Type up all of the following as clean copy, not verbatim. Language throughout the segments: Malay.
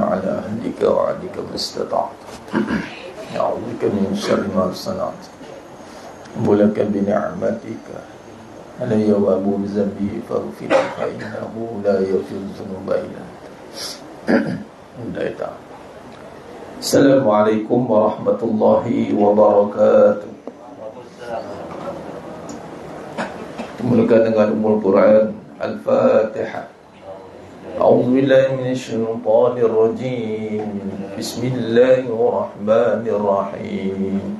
على أهلك وعدك ما استطعت أعوذ بك من شر ما صنعت ولك بنعمتك علي وأبو بذنبي فاغفر فإنه لا يغفر الذنوب إلا أنت. Assalamualaikum warahmatullahi wabarakatuh. Dimulakan dengan Ummul Quran Al-Fatihah. A'udzu billahi minasy syaithanir rajim. Bismillahirrahmanirrahim.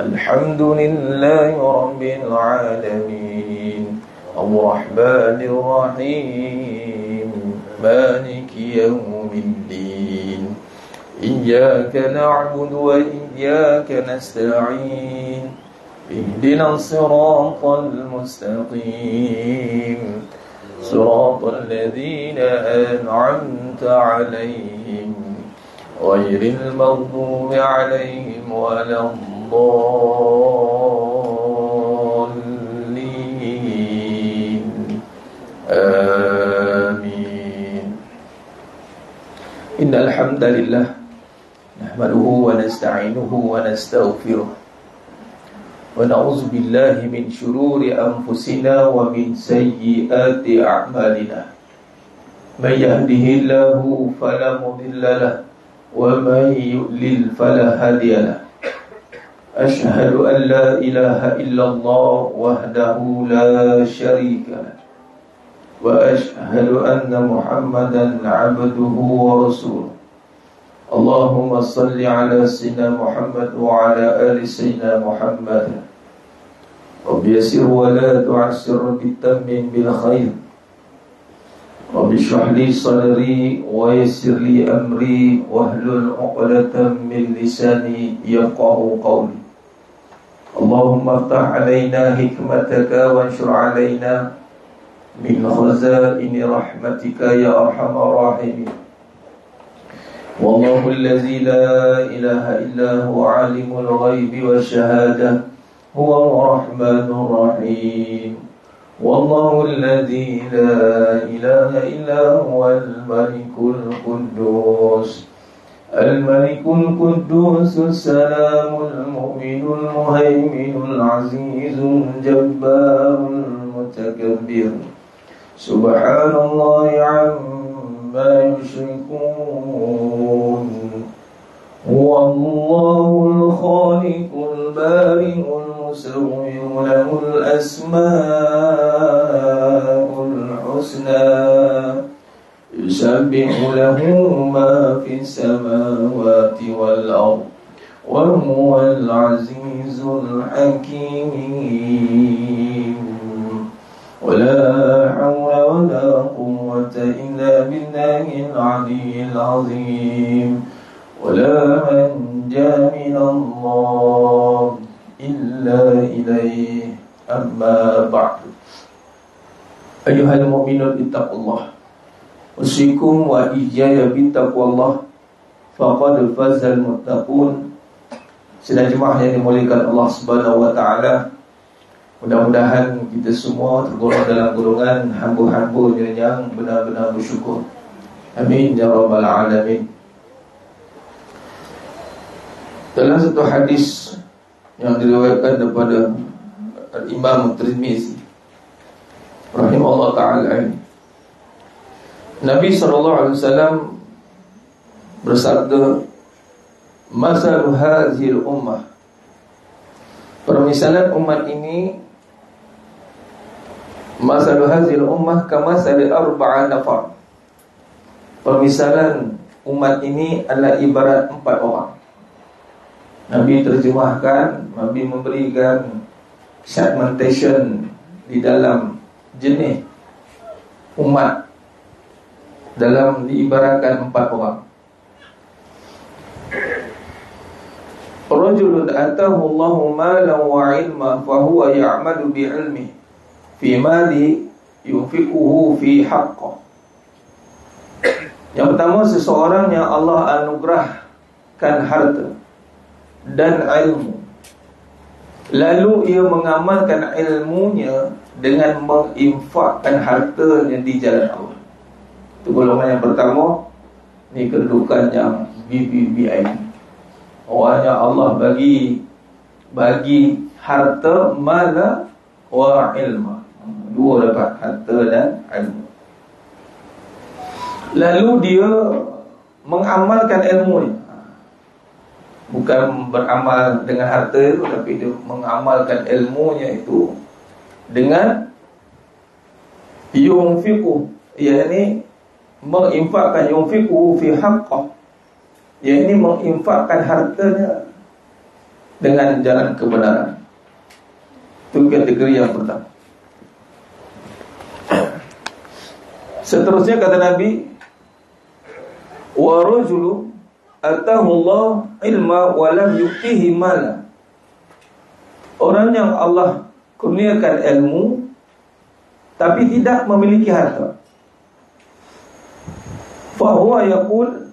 Alhamdulillahi rabbil alamin. Ar-Rahmanir Rahim. Maliki yaumiddin. Iyyaka na'budu wa iyyaka nasta'in. Ihdinas siratal mustaqim. Siratal ladzina an'amta 'alaihim ghairil maghdubi 'alaihim waladdallin. Amin. Innal hamdalillah nahmaduhu wa nasta'inuhu wa nastaghfiruh wa na'udzu billahi min shururi anfusina wa min sayyiati a'malina. May yahdihillahu fala mudilla lahu wa may yudlil fala hadiya lahu. Ashhadu an la ilaha illallah wahdahu la syarika lahu wa ashhadu anna Muhammadan 'abduhu wa rasuluh. Allahumma salli ala sayyidina Muhammad wa ala ali sayyidina Muhammad. Rabbi yassir wa la tu'assir bitammim bil khair. Rabbi shrah li sadri wa yassir li amri wahlul 'uqdatam min lisani yafqahu qawli. Allahumma iftah 'alaina hikmataka wanshur 'alaina min khazaini rahmatika ya arhamar rahimin. Wallahu allazi la ilaha illa huwa alimul ghaibi wasyahadah huwa ar-rahmanur rahim. Wallahu allazi la ilaha illa huwa al-malikul quddus. Al-malikul quddus as-salamul mu'minul muhaiminul azizul jabbarul mutakabbir. Subhanallahi 'amma yushrikun. Huwallahul khaliqul bari'ul musawwir lahul asmaul husna. Yusabbihu lahu ma fis samawati wal ardh wa huwal azizul hakim. ولا حول ولا قوة إلا بالله العلي العظيم. ولا منجا من الله إلا إليه. أما بعد. أيها المؤمنون اتقوا الله. أوصيكم وإياي بتقوى الله فقد فاز المتقون. Sidang jemaah yang dimuliakan Allah Subhanahu wa taala, mudah-mudahan kita semua tergolong dalam golongan hamba-hamba yang benar-benar bersyukur. Amin ya rabbal alamin. Dalam satu hadis yang diriwayatkan daripada Imam Tirmizi rahimahullah taala, Nabi sallallahu alaihi wasallam bersabda, "Masal hadhil ummah." Permisalan umat ini, masal hadhil ummah kamasali arba'a nafar. Permisalan umat ini adalah ibarat 4 orang. Nabi terjemahkan, Nabi memberikan segmentation di dalam jenis umat, dalam diibaratkan 4 orang. Rajulun atahu Allahu malan wa ilma fa huwa ya'malu bi ilmi fi mali yunfiquhu fi haqqah. Yang pertama, seseorang yang Allah anugerahkan harta dan ilmu, lalu ia mengamalkan ilmunya dengan menginfakkan hartanya di jalan Allah. Itu golongan yang pertama, Ni kedudukan yang BBBI. Orang yang Allah bagi harta, mala wa ilma. Dua dapat, harta dan ilmu. Lalu dia mengamalkan ilmu ni. Bukan beramal dengan harta itu, tapi dia mengamalkan ilmunya itu dengan yunfiqu, yakni menginfakkan, yunfiqu fi haqqah, yakni menginfakkan hartanya dengan jalan kebenaran. Itu kategori yang pertama. Seterusnya kata Nabi, wa rajulu atahu Allah ilma wa lam yu'tihi mala. Orang yang Allah kurniakan ilmu tapi tidak memiliki harta. Fa huwa yaqul,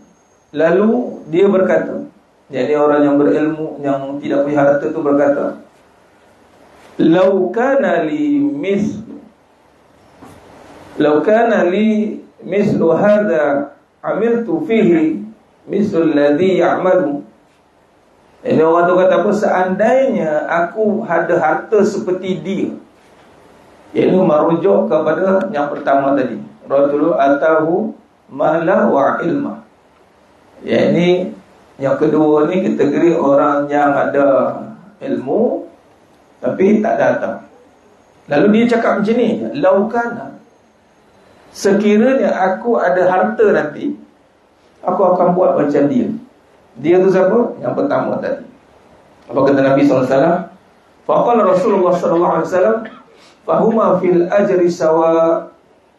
lalu dia berkata, jadi orang yang berilmu yang tidak punya harta itu berkata, law kana li mislu hadha amiltu fihi mislu alladhi ya'malu. Ini orang tu kata apa? Seandainya aku ada harta seperti dia. Ini merujuk kepada yang pertama tadi, rajulu atahu mala wa ilma. Ini yang kedua ni kategori orang yang ada ilmu tapi tak datang. Lalu dia cakap macam ni, laukana, sekiranya aku ada harta nanti, aku akan buat macam dia. Dia tu siapa? Yang pertama tadi. Apa kata Nabi SAW? Faqala Rasulullah SAW, fahuma fil ajri sawa,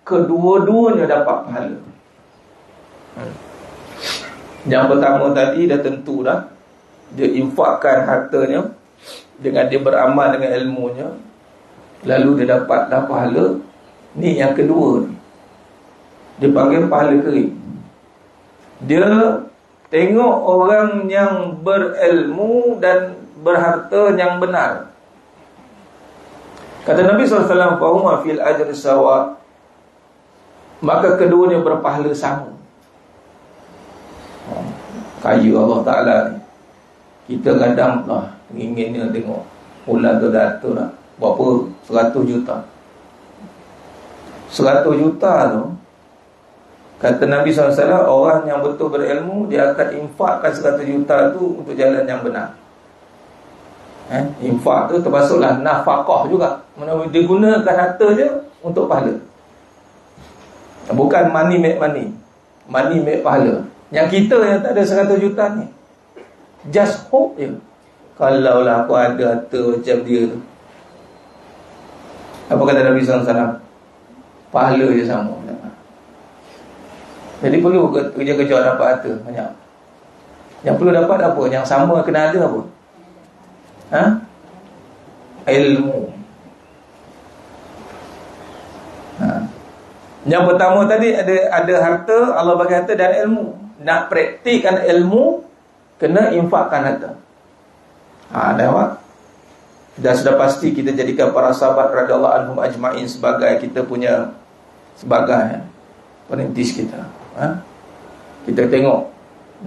kedua-duanya dapat pahala. Yang pertama tadi dah tentu dah, dia infakkan hartanya dengan dia beramal dengan ilmunya, lalu dia dapat dah pahala. Ni yang kedua ni, dia panggil pahala kering. Dia tengok orang yang berilmu dan berharta yang benar. Kata Nabi SAW, fahuma fil ajri sawa, maka keduanya berpahala sama. Kaya Allah Ta'ala ni, kita kadang inginnya tengok bulan tu data lah, berapa 100 juta. 100 juta tu, kata Nabi SAW, orang yang betul berilmu, dia akan infakkan 100 juta tu untuk jalan yang benar. Infak tu termasuklah nafkah juga. Dia gunakan harta je untuk pahala. Bukan money make money, money make pahala. Yang kita yang tak ada 100 juta ni, just hope je, kalaulah aku ada harta macam dia tu. Apa kata Nabi SAW? Pahala je sama. Jadi perlu kerja-kerja dapat harta banyak. Yang perlu dapat apa? Yang sama kena ada apa? Ilmu. Yang pertama tadi ada harta, Allah bagi harta dan ilmu. Nak praktikkan ilmu, kena infakkan harta. Dah sudah pasti kita jadikan para sahabat radhiyallahu anhum ajma'in sebagai kita punya, sebagai perintis kita. Kita tengok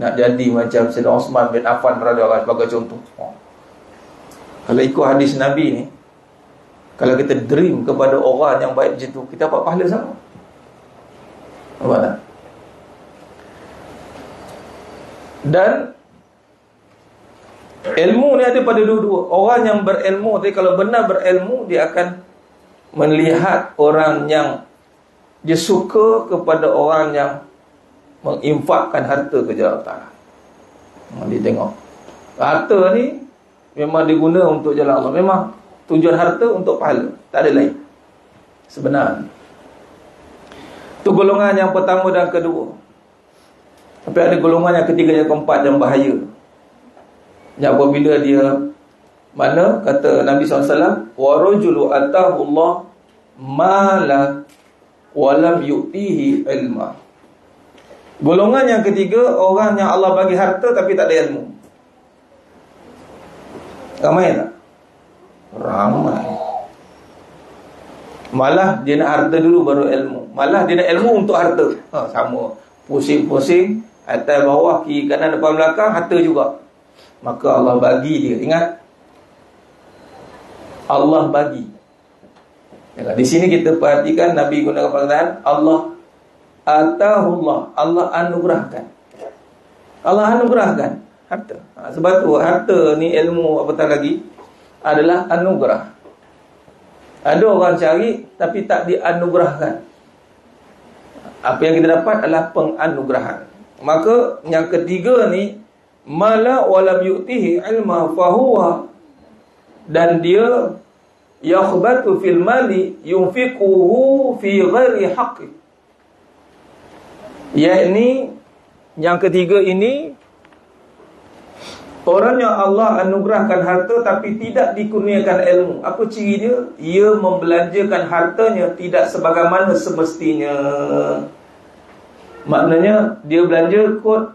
nak jadi macam Sayyidina Osman bin Affan radhiyallahu anhu sebagai contoh. Kalau ikut hadis Nabi ni, kalau kita dream kepada orang yang baik macam tu, kita dapat pahala sama. Nampak tak? Dan ilmu ni ada pada dua-dua. Orang yang berilmu, tapi kalau benar berilmu, dia akan melihat orang yang dia suka kepada orang yang menginfakkan harta ke jalan Allah. Dia tengok harta ni memang diguna untuk jalan Allah. Memang tujuan harta untuk pahala, tak ada lain sebenarnya. Itu golongan yang pertama dan kedua. Tapi ada golongan yang ketiga dan keempat yang bahaya. Yang apabila dia, mana kata Nabi SAW, wa rajulu atahu Allah mala wa lam yu'tihi ilma. Golongan yang ketiga, orang yang Allah bagi harta tapi tak ada ilmu. Ramai tak? Ramai. Malah dia nak harta dulu baru ilmu. Malah dia nak ilmu untuk harta. Sama. Pusing-pusing atas bawah, kiri kanan depan belakang, harta juga. Maka Allah bagi dia. Ingat, Allah bagi. Di sini kita perhatikan Nabi gunakan perkataan Allah atahullah, Allah anugerahkan. Allah anugerahkan harta. Sebab tu harta ni, ilmu apatah lagi, adalah anugerah. Ada orang cari tapi tak dianugerahkan. Apa yang kita dapat adalah penganugerahan. Maka yang ketiga ni, mala walam yu'tihi ilma fahuwa, dan dia yakhbatu fil mali yunfiquhu fi ghairi haqqi. Yakni yang ketiga ini, orang yang Allah anugerahkan harta tapi tidak dikurniakan ilmu. Apa ciri dia? Ia membelanjakan hartanya tidak sebagaimana semestinya. Maknanya dia belanja kod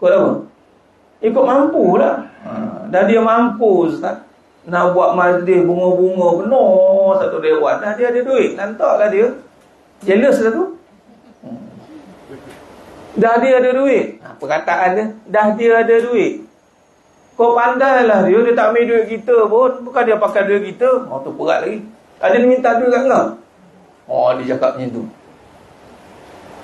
apa? Ikut mampu lah. Dah dia mampu, Ustaz, nak buat majlis bunga-bunga penuh satu dewan, dah dia ada duit, lantaklah dia. Jealous lah tu. Dah dia ada duit. Perkataan dia, dah dia ada duit. Kau pandailah dia tak ambil duit kita pun. Bukan dia pakai duit kita. Oh, tu perat lagi. Ada dia minta duit kat kau. Oh, dia cakap macam tu.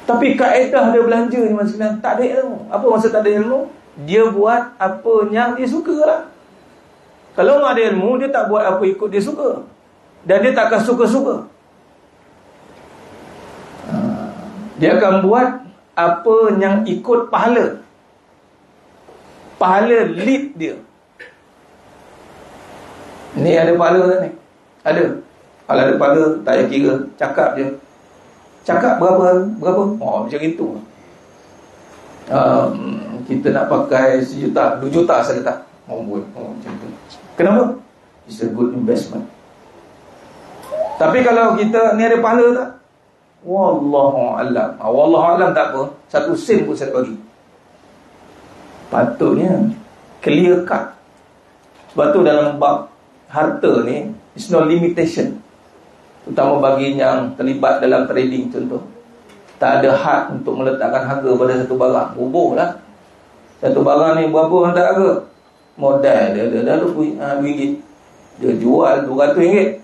Tapi kaedah dia belanja ni maksudnya tak ada ilmu. Apa maksud tak ada ilmu? Dia buat apa yang dia suka lah. Kalau tak ada ilmu, dia tak buat apa ikut dia suka. Dan dia tak akan suka-suka. Dia akan buat apa yang ikut pahala. Pahala lead dia. Ni ada pahala tak ni? Ada. Kalau ada pahala, tak payah kira. Cakap je. Cakap berapa? Oh, macam itu. Kita nak pakai 1 juta, 2 juta saja tak? Macam tu. Kenapa? It's a good investment. Tapi kalau kita ni ada pahala tak? Wallahu'alam. Wallahu'alam tak apa, 1 sen pun saya bagi. Patutnya clear cut. Sebab tu dalam bab harta ni, it's no limitation. Terutama bagi yang terlibat dalam trading contoh. Tak ada had untuk meletakkan harga pada satu barang. Bubuh lah. Satu barang ni berapa hantar harga? Modal dia dah RM20. Dia jual RM200.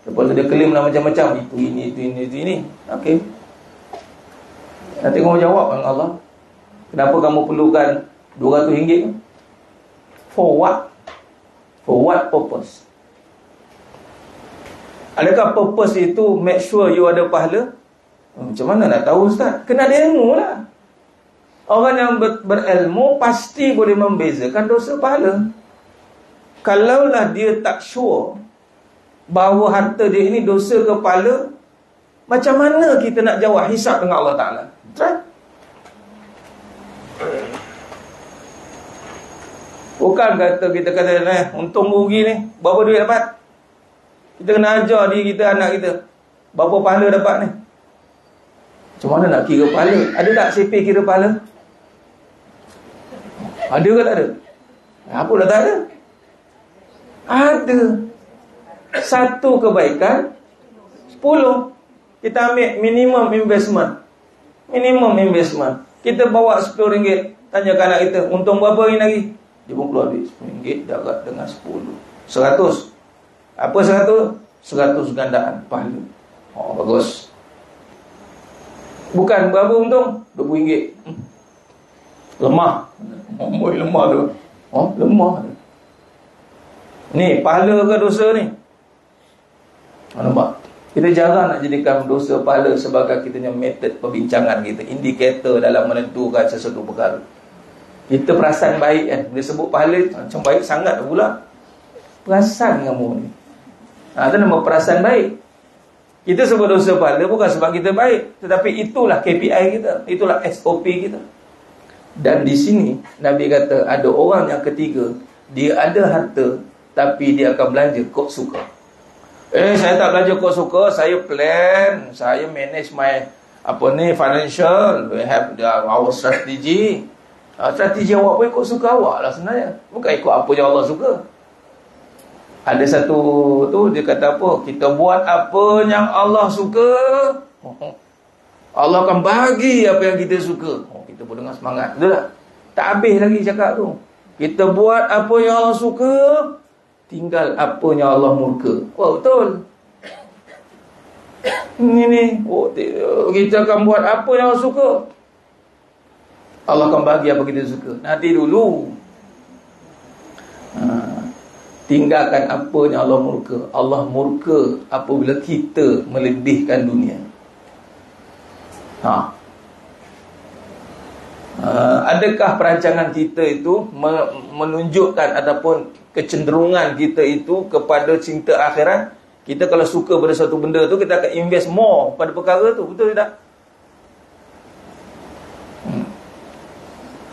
Lepas tu dia claim lah macam-macam. Itu ini. Okey. Nanti kamu jawab dengan Allah. Kenapa kamu perlukan RM200? For what? For what purpose? Adakah purpose itu make sure you ada pahala? Macam mana nak tahu, Ustaz? Kena ada ilmu lah. Orang yang berilmu pasti boleh membezakan dosa pahala. Kalaulah dia tak sure bahawa harta dia ini dosa ke pahala, macam mana kita nak jawab hisab dengan Allah Ta'ala? Try. Bukan kita kata untung rugi ni, berapa duit dapat? Kita kena ajar diri kita, anak kita, berapa pahala dapat ni. Macam mana nak kira pahala? Ada tak CP kira pahala? Ada ke tak ada? Apa dah tak ada? Ada. 1 kebaikan 10. Kita ambil minimum investment. Kita bawa RM10, tanya ke anak kita, untung berapa hari lagi? Dia pun keluar duit RM10 darat dengan 10 100. Apa 100? 100 gandaan pahala. Oh, bagus. Bukan berapa untung? RM20. Lemah. Lemah tu. Oh, lemah tu. Ni pahala ke dosa ni? Nampak? Kita jarang nak jadikan dosa pahala sebagai kita punya metod perbincangan kita, indikator dalam menentukan sesuatu perkara. Kita perasan baik kan, dia sebut pahala macam baik sangat pula. Perasan kamu ni. Itu nama perasan baik. Kita sebut dosa pahala bukan sebab kita baik, tetapi itulah KPI kita, itulah SOP kita. Dan di sini Nabi kata ada orang yang ketiga, dia ada harta tapi dia akan belanja kok suka. Saya tak belanja kok suka, saya plan, saya manage my financial, we have our strategy. Strategi awak pun ikut suka awak lah sebenarnya, bukan ikut apa yang Allah suka. Ada satu tu dia kata apa? Kita buat apa yang Allah suka, Allah akan bagi apa yang kita suka. Kita kita pun dengar semangat. Betul tak? Tak habis lagi cakap tu. Kita buat apa yang Allah suka, tinggal apa yang Allah murka. Wah, betul. Ini kita akan buat apa yang Allah suka, Allah akan bagi apa kita suka. Nanti dulu tinggalkan apa yang Allah murka. Allah murka apabila kita melebihkan dunia. Adakah perancangan kita itu menunjukkan ataupun kecenderungan kita itu kepada cinta akhirat? Kita kalau suka pada satu benda tu, kita akan invest more pada perkara tu. Betul tak?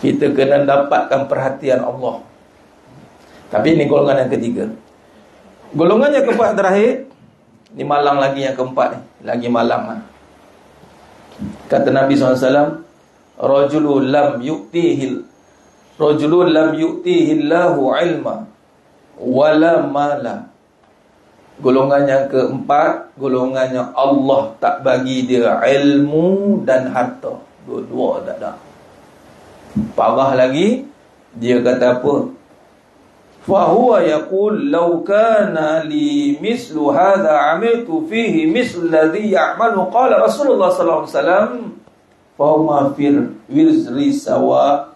Kita kena dapatkan perhatian Allah. Tapi ini golongan yang ketiga. Golongan yang keempat terakhir, ni malang lagi yang keempat ni. Lagi malang lah. Kata Nabi SAW, Rajulun lam yu'tihillahu ilma wala mala. Golongan yang keempat, golongan yang Allah tak bagi dia ilmu dan harta. Dua-dua tak ada. Parah lagi, dia kata apa? Fahuwa yaqul law kana li mislu hadha amiltu fihi mislu alladhi ya'malu. Qala Rasulullah sallallahu alaihi wasallam, fahuma fir wizri sawa.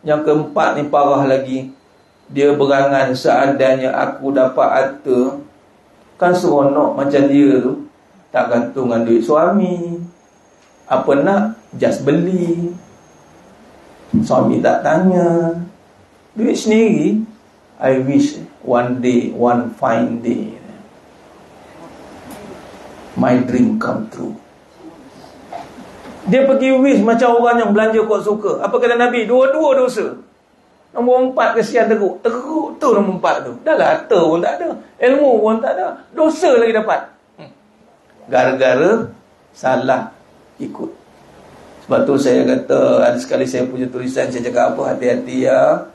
Yang keempat ni parah lagi. Dia berangan, seandainya aku dapat harta, kan seronok macam dia tu, tak gantung dengan duit suami. Apa nak, just beli. Suami tak tanya. Duit sendiri. I wish one day, one fine day, my dream come true. Dia pergi wish macam orang yang belanja kot suka. Apa kata Nabi? Dua-dua dosa. Nombor 4, kesian teruk. Teruk tu nombor 4 tu. Dah lah, harta pun tak ada, ilmu pun tak ada, dosa lagi dapat. Gara-gara salah ikut. Sebab tu saya kata, ada sekali saya punya tulisan, saya cakap apa, hati-hati ya.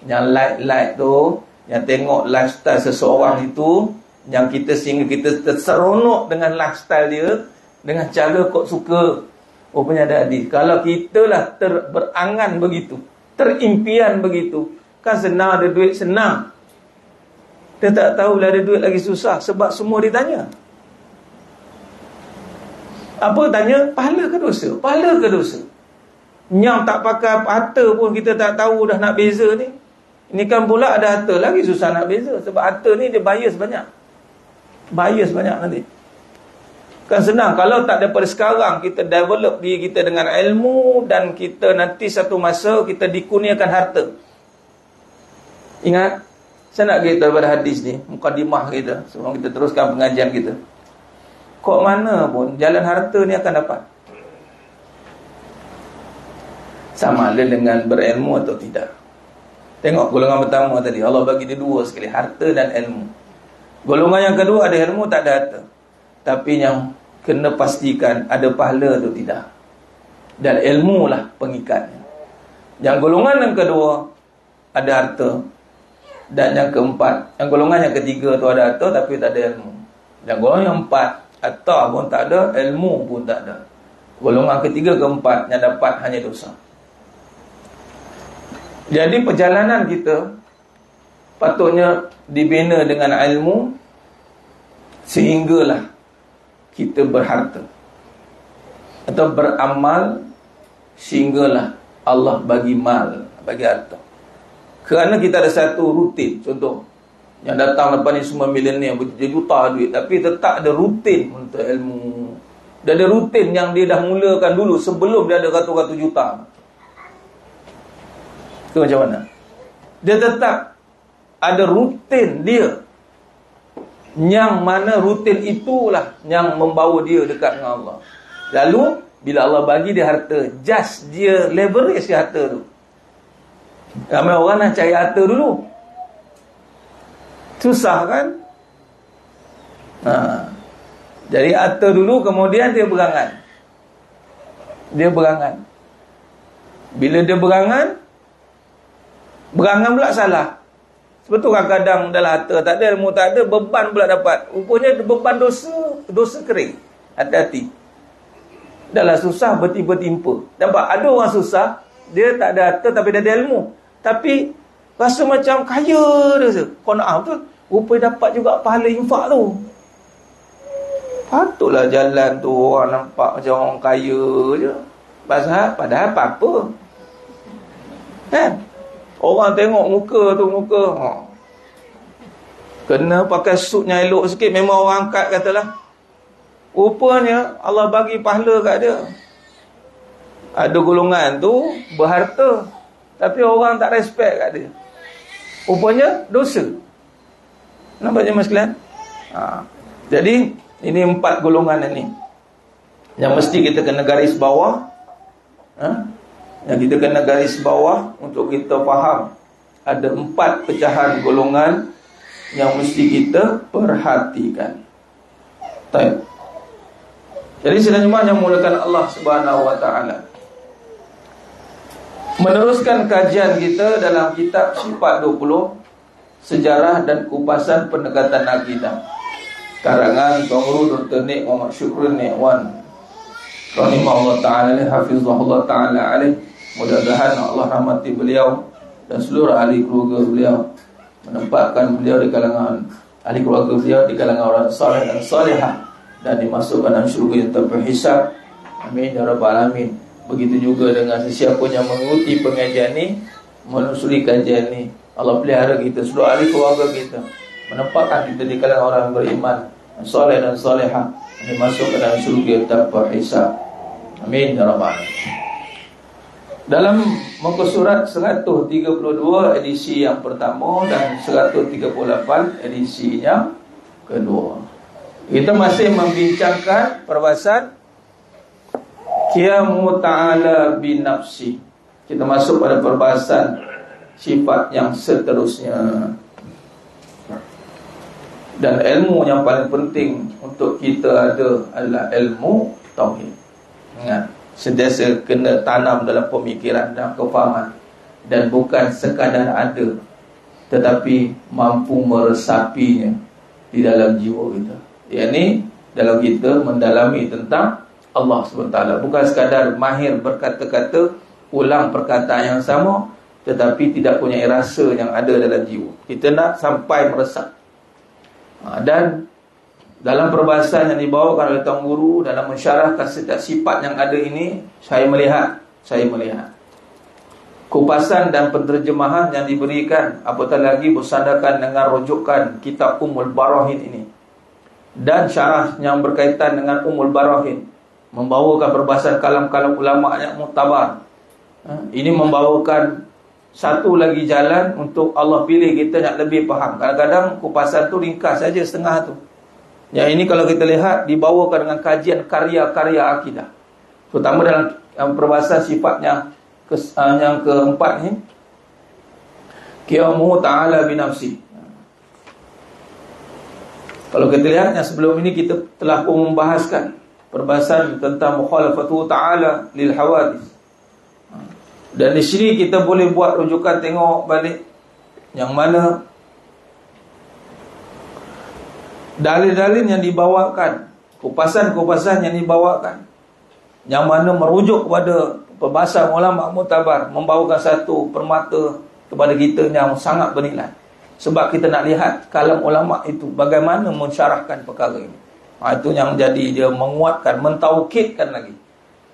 Yang like tu, yang tengok lifestyle seseorang itu, yang kita sehingga kita terseronok dengan lifestyle dia, dengan cara kok suka. Rupanya ada hadis, kalau kita lah berangan begitu, terimpian begitu, kan senang ada duit, senang. Dia tak tahu lah ada duit lagi susah. Sebab semua ditanya. Apa tanya? Pahala ke dosa? Pahala ke dosa? Yang tak pakai harta pun kita tak tahu dah nak beza ni. Ini kan pula ada harta lagi susah nak beza. Sebab harta ni dia bias banyak. Bias banyak nanti. Kan senang. Kalau tak daripada sekarang kita develop diri kita dengan ilmu, dan kita nanti satu masa kita dikurniakan harta. Ingat, saya nak kita daripada hadis ni, mukadimah kita, sebelum kita teruskan pengajian kita. Kok mana pun jalan harta ni akan dapat. Sama ada dengan berilmu atau tidak. Tengok golongan pertama tadi, Allah bagi dia dua sekali, harta dan ilmu. Golongan yang kedua ada ilmu, tak ada harta. Tapi yang kena pastikan ada pahala atau tidak. Dan ilmu lah pengikatnya. Yang golongan yang kedua ada harta. Dan yang keempat, yang golongan yang ketiga tu ada harta tapi tak ada ilmu. Yang golongan yang empat, harta pun tak ada, ilmu pun tak ada. Golongan ketiga, keempat yang dapat hanya dosa. Jadi perjalanan kita patutnya dibina dengan ilmu, sehinggalah kita berharta, atau beramal sehinggalah Allah bagi mal, bagi harta. Kerana kita ada satu rutin. Contoh, yang datang lepas ni semua milenial berjuta duit, tapi tetap ada rutin untuk ilmu. Dia ada rutin yang dia dah mulakan dulu sebelum dia ada ratus-ratus juta. Itu macam mana? Dia tetap ada rutin dia, yang mana rutin itulah yang membawa dia dekat dengan Allah. Lalu bila Allah bagi dia harta, just dia leverage dia harta tu. Ramai orang nak cari harta dulu, susah kan? Jadi harta dulu, kemudian dia berangan. Dia berangan. Bila dia berangan pula salah. Sebab tu kadang-kadang dalam harta tak ada, ilmu tak ada, beban pula dapat. Rupanya beban dosa kering. Hati-hati. Dahlah susah bertiba-timpa. Nampak ada orang susah, dia tak ada harta tapi dia ada ilmu. Tapi rasa macam kaya dia. Qanaah betul. Rupanya dapat juga pahala infak tu. Patutlah jalan tu orang nampak macam orang kaya je. Padahal apa-apa. Kan? Orang tengok muka tu, kena pakai suitnya elok sikit, memang orang angkat katalah. Rupanya Allah bagi pahala kat dia. Ada golongan tu berharta, tapi orang tak respect kat dia. Rupanya dosa. Nampak je mas sekalian? Jadi ini 4 golongan ini yang mesti kita kena garis bawah. Yang kita kena garis bawah untuk kita faham. Ada 4 pecahan golongan yang mesti kita perhatikan. Baik. Jadi sidang jemaah yang mulakan Allah Subhanahu wa taala, meneruskan kajian kita dalam kitab Sifat 20, Sejarah dan Kupasan Pendekatan Akidah, karangan Tuan Guru Dr. Nik Muhammad Syukrun Nikwan rahimahullah ta'ala, hafizahullah ta'ala alaih. Mudah-mudahan Allah rahmati beliau dan seluruh ahli keluarga beliau, menempatkan beliau di kalangan ahli keluarga beliau di kalangan orang saleh dan salihah, dan dimasukkan dalam syurga yang tanpa hisab. Amin ya rabbal alamin. Begitu juga dengan sesiapa yang mengikuti pengajian ini, menusuri kajian ini, Allah pelihara kita, seluruh ahli keluarga kita, menempatkan kita di kalangan orang beriman, saleh dan salihah, dimasukkan dalam syurga tanpa hisab. Amin ya rabbal alamin. Dalam muka surat 132 edisi yang pertama dan 138 edisi yang kedua, kita masih membincangkan perbahasan qiyamu ta'ala binafsi. Kita masuk pada perbahasan sifat yang seterusnya. Dan ilmu yang paling penting untuk kita ada adalah ilmu tauhid. Ingat, sentiasa kena tanam dalam pemikiran dan kefahaman, dan bukan sekadar ada, tetapi mampu meresapinya di dalam jiwa kita. Yakni dalam kita mendalami tentang Allah SWT, bukan sekadar mahir berkata-kata, ulang perkataan yang sama, tetapi tidak punya rasa yang ada dalam jiwa. Kita nak sampai meresap. Dan dalam perbahasan yang dibawakan oleh Tuan Guru dalam mensyarahkan setiap sifat yang ada ini, saya melihat kupasan dan penterjemahan yang diberikan, apatah lagi bersandarkan dengan rujukan kitab Ummul Barahin ini, dan syarah yang berkaitan dengan Ummul Barahin, membawakan perbahasan kalam-kalam ulama yang muktabar. Ini membawakan satu lagi jalan untuk Allah pilih kita nak lebih faham. Kadang-kadang kupasan tu ringkas saja setengah tu. Yang ini kalau kita lihat dibawakan dengan kajian karya-karya akidah, terutama dalam perbahasan sifatnya yang keempat ni, qiyamu ta'ala binafsi. Kalau kita lihat yang sebelum ini, kita telah pun membahaskan perbahasan tentang mukhalafatu ta'ala lil hawadis. Dan di sini kita boleh buat rujukan, tengok balik yang mana dalil-dalil yang dibawakan, kupasan-kupasan yang dibawakan, yang mana merujuk kepada perbahasan ulama muktabar, membawakan satu permata kepada kita yang sangat bernilai. Sebab kita nak lihat kalam ulama itu bagaimana mensyarahkan perkara ini. Itu yang jadi dia menguatkan, mentaukidkan lagi.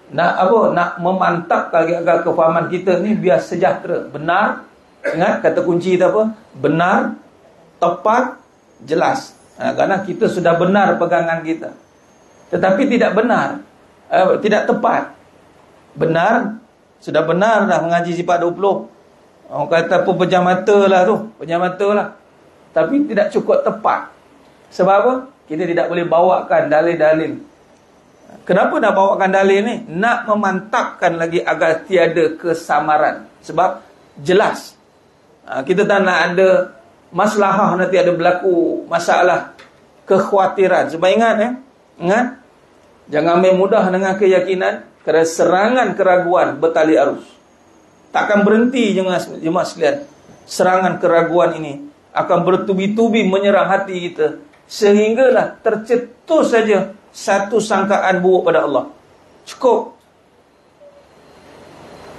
Nak memantapkan lagi agar kefahaman kita ni biar sejahtera, benar. Ingat kata kunci kita apa? Benar, tepat, jelas. Kerana kita sudah benar pegangan kita, tetapi tidak benar, tidak tepat. Benar, sudah benar dah mengaji sifat 20. Orang kata apa, pejam mata lah tu, pejam mata lah, tapi tidak cukup tepat. Sebab apa? Kita tidak boleh bawakan dalil-dalil. Kenapa nak bawakan dalil ni? Nak memantapkan lagi agar tiada kesamaran. Sebab jelas, kita tak nak ada maslahah, nanti ada berlaku masalah kekhawatiran. Sebab ingat, jangan main mudah dengan keyakinan, kerana serangan keraguan bertali arus. Takkan berhenti jemaah sekalian. Serangan keraguan ini akan bertubi-tubi menyerang hati kita, sehinggalah tercetus saja satu sangkaan buruk pada Allah, cukup,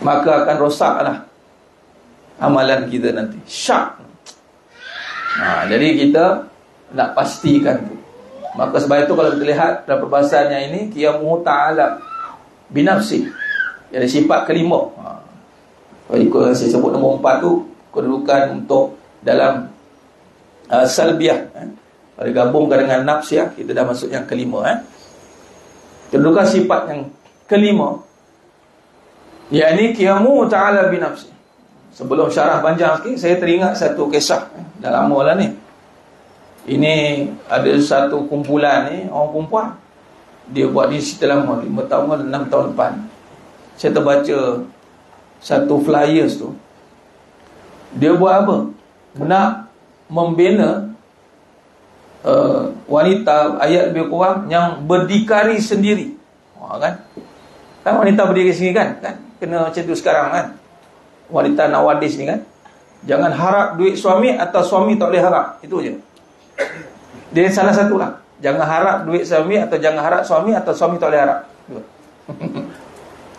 maka akan rosaklah amalan kita nanti. Syak. Jadi kita nak pastikan tu. Maka sebab itu kalau kita lihat dalam perbahasannya ini, qiyamuhu ta'ala binafsi, ada sifat kelima. Kalau ikut saya sebut nombor 4 tu, kedudukan untuk dalam salbiah. Kalau digabungkan dengan nafsiyah, kita dah masuk yang kelima. Kedudukan sifat yang kelima, yakni qiyamuhu ta'ala binafsi. Sebelum syarah panjang sikit, saya teringat satu kisah. Dah lama lah ni. Ini ada satu kumpulan ni, orang perempuan. Dia buat ni cerita lama, 5 tahun, 6 tahun depan. Saya terbaca satu flyers tu. Dia buat apa? Nak membina wanita, ayat lebih kurang, yang berdikari sendiri. Kan wanita berdikari sendiri kan? Kena macam tu sekarang kan. Wanita nawadis ni kan, jangan harap duit suami atau suami tak boleh harap. Itu je. Dia salah satu lah. Jangan harap duit suami atau jangan harap suami atau suami tak boleh harap.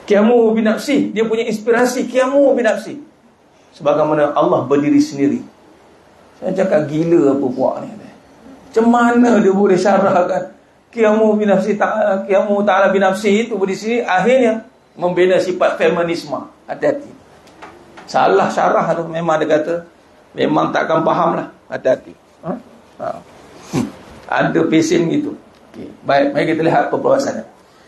Qiyamuhu binafsi. Dia punya inspirasi qiyamuhu binafsi. Sebagaimana Allah berdiri sendiri. Saya cakap gila apa puak ni. Macam mana dia boleh syarahkan qiyamuhu binafsi, qiyamuhu ta'ala binafsi itu berdiri sendiri, akhirnya membina sifat feminisme. Hati-hati. Salah syarah tu. Memang dia kata memang takkan faham lah. Hati-hati. Ada pesen gitu. Baik, mari kita lihat perbahasannya.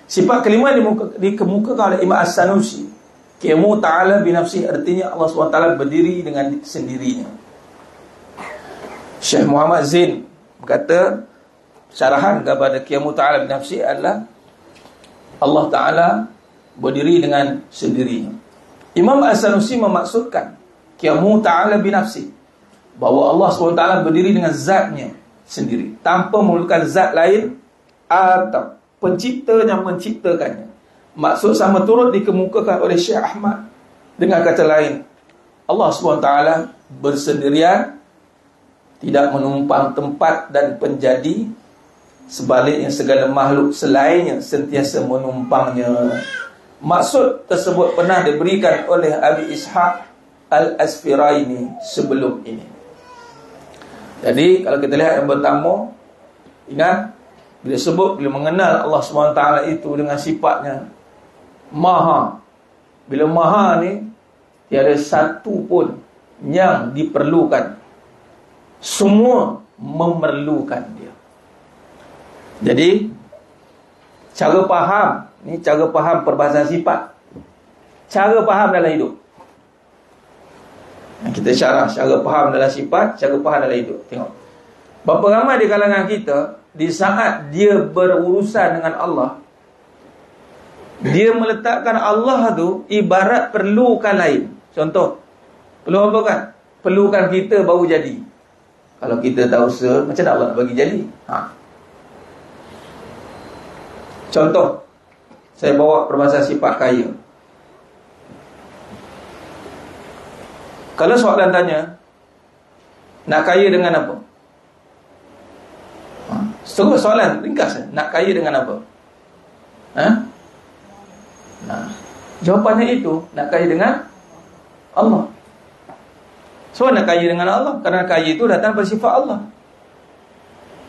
Sifat kelima dikemukakan oleh Imam As-Sanusi. Qiyamuhu ta'ala binafsi, artinya Allah SWT berdiri dengan sendirinya. Syekh Muhammad Zain berkata, syarahan kepada qiyamuhu ta'ala binafsi adalah Allah Ta'ala berdiri dengan sendirinya. Imam As-Sanusi memaksudkan qiyamuhu ta'ala binafsi, bahawa Allah SWT berdiri dengan zatnya sendiri, tanpa memerlukan zat lain atau pencipta yang menciptakannya. Maksud sama turut dikemukakan oleh Syekh Ahmad. Dengan kata lain, Allah SWT bersendirian, tidak menumpang tempat dan penjadi, sebaliknya segala makhluk selainnya sentiasa menumpangnya. Maksud tersebut pernah diberikan oleh Abi Ishaq Al-Asfiraini sebelum ini. Jadi kalau kita lihat yang pertama, ingat bila sebut, bila mengenal Allah SWT itu dengan sifatnya Maha. Bila Maha ni, tiada satu pun yang diperlukan, semua memerlukan dia. Jadi cara faham ni, cara faham perbahasan sifat, cara faham dalam hidup. Kita syarah cara faham dalam sifat, cara faham dalam hidup. Tengok berapa ramai di kalangan kita, di saat dia berurusan dengan Allah, dia meletakkan Allah tu ibarat perlukan lain. Contoh, perlu apa kan? Perlukan kita baru jadi. Kalau kita tak usaha, macam mana Allah nak bagi jadi? Contoh, saya bawa perbahasan sifat kaya. Kalau soalan tanya, nak kaya dengan apa? Terus soalan ringkas, nak kaya dengan apa? Jawapannya itu, nak kaya dengan Allah. So nak kaya dengan Allah, kerana kaya itu datang dari sifat Allah.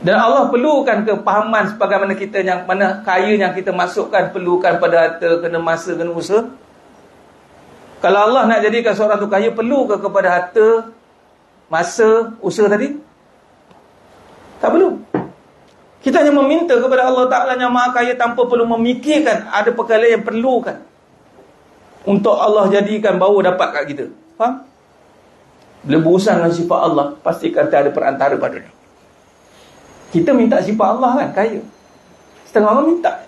Dan Allah perlukan kepahaman sebagaimana kita yang mana kaya yang kita masukkan perlukan pada harta, kena masa, kena usaha. Kalau Allah nak jadikan seorang tu kaya, perlu ke kepada harta, masa, usaha tadi? Tak perlu. Kita hanya meminta kepada Allah Ta'ala yang Maha Kaya tanpa perlu memikirkan ada perkara yang perlukan untuk Allah jadikan baru dapat kat kita. Faham? Bila berurusan dengan sifat Allah, pastikan tak ada perantara padanya. Kita minta sifat Allah kan, kaya. Setengah orang minta.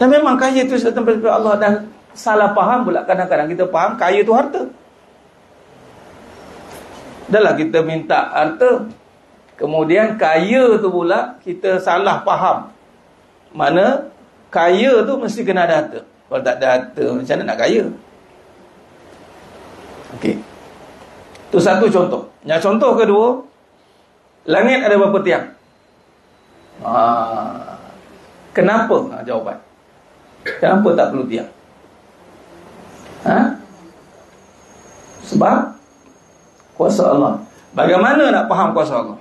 Dan memang kaya itu datang dari Allah. Dan salah faham pula kadang-kadang kita faham kaya itu harta. Dahlah kita minta harta, kemudian kaya tu pula kita salah faham. Mana kaya tu mesti kena ada harta. Kalau tak ada harta, macam mana nak kaya? Okey. Itu satu contoh. Yang contoh kedua, langit ada berapa tiang? Kenapa? Jawapan. Kenapa tak perlu tiang? Sebab kuasa Allah. Bagaimana nak faham kuasa Allah?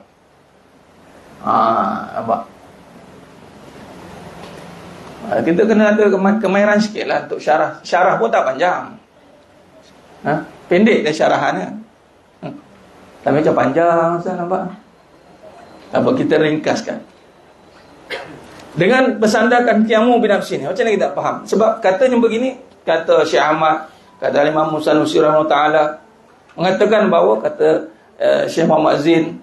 Nampak? Kita kena ada kemahiran sikit lah untuk syarah. Syarah pun tak panjang. Pendek dah syarahannya. Tapi macam panjang, Ustaz, nampak? Nampak, kita ringkaskan. Dengan bersandarkan qiyamu binafsi ni, macam mana kita faham? Sebab katanya begini, kata Syekh Ahmad, kata Imam Musa Nusi rahimahullah ta'ala, mengatakan bahawa, kata Syekh Muhammad Zain,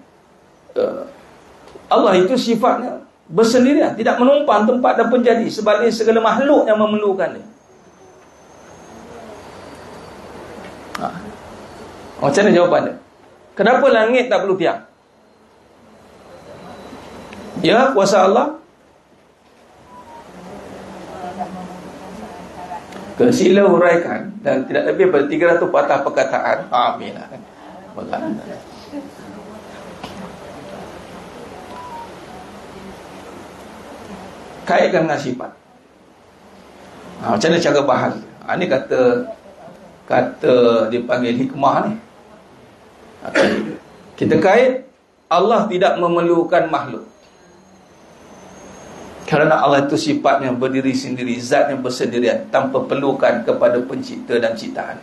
Allah itu sifatnya bersendirian, tidak menumpang tempat dan penjadi, sebaliknya segala makhluk yang memerlukan dia. Macam mana jawapan dia? Kenapa langit tak perlu tiang? Ya, kuasa Allah. Sila huraikan dan tidak lebih daripada 300 patah perkataan. Amin. Kaitkan dengan sifat. Macam mana cara bahas? Ini kata dipanggil hikmah ni. Kita kait, Allah tidak memerlukan makhluk. Kerana Allah itu sifatnya berdiri sendiri, zatnya bersendirian, tanpa perlukan kepada pencipta dan ciptaan.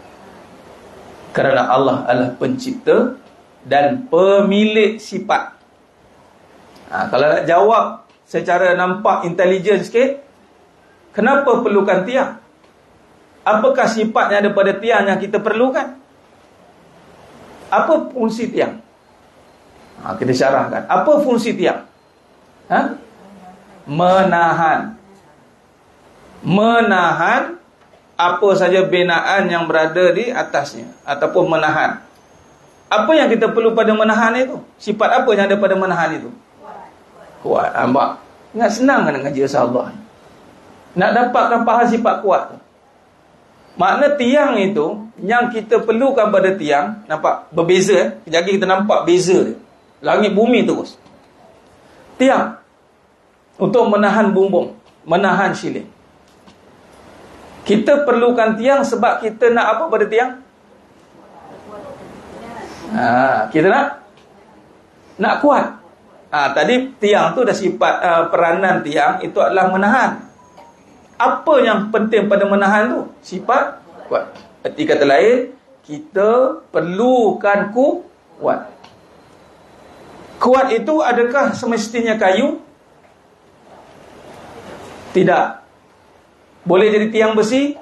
Kerana Allah adalah pencipta dan pemilik sifat. Kalau nak jawab secara nampak intelijen sikit, kenapa perlukan tiang? Apakah sifat yang ada pada tiang yang kita perlukan? Apa fungsi tiang? Kita syarahkan. Apa fungsi tiang? Menahan apa saja binaan yang berada di atasnya, ataupun menahan. Apa yang kita perlu pada menahan itu? Sifat apa yang ada pada menahan itu? Kuat. Nampak? Ingat, senang kan ngaji Allah. Nak dapatkan faham sifat kuat tu. Makna tiang itu, yang kita perlukan pada tiang, nampak? Berbeza. Jadi kita nampak beza dia. Langit bumi terus. Tiang untuk menahan bumbung, menahan siling. Kita perlukan tiang sebab kita nak apa pada tiang? Kita nak kuat. Tadi tiang tu dah sifat, peranan tiang itu adalah menahan. Apa yang penting pada menahan tu? Sifat kuat. Arti kata lain, kita perlukan kuat. Kuat itu adakah semestinya kayu? Tidak. Boleh jadi tiang besi?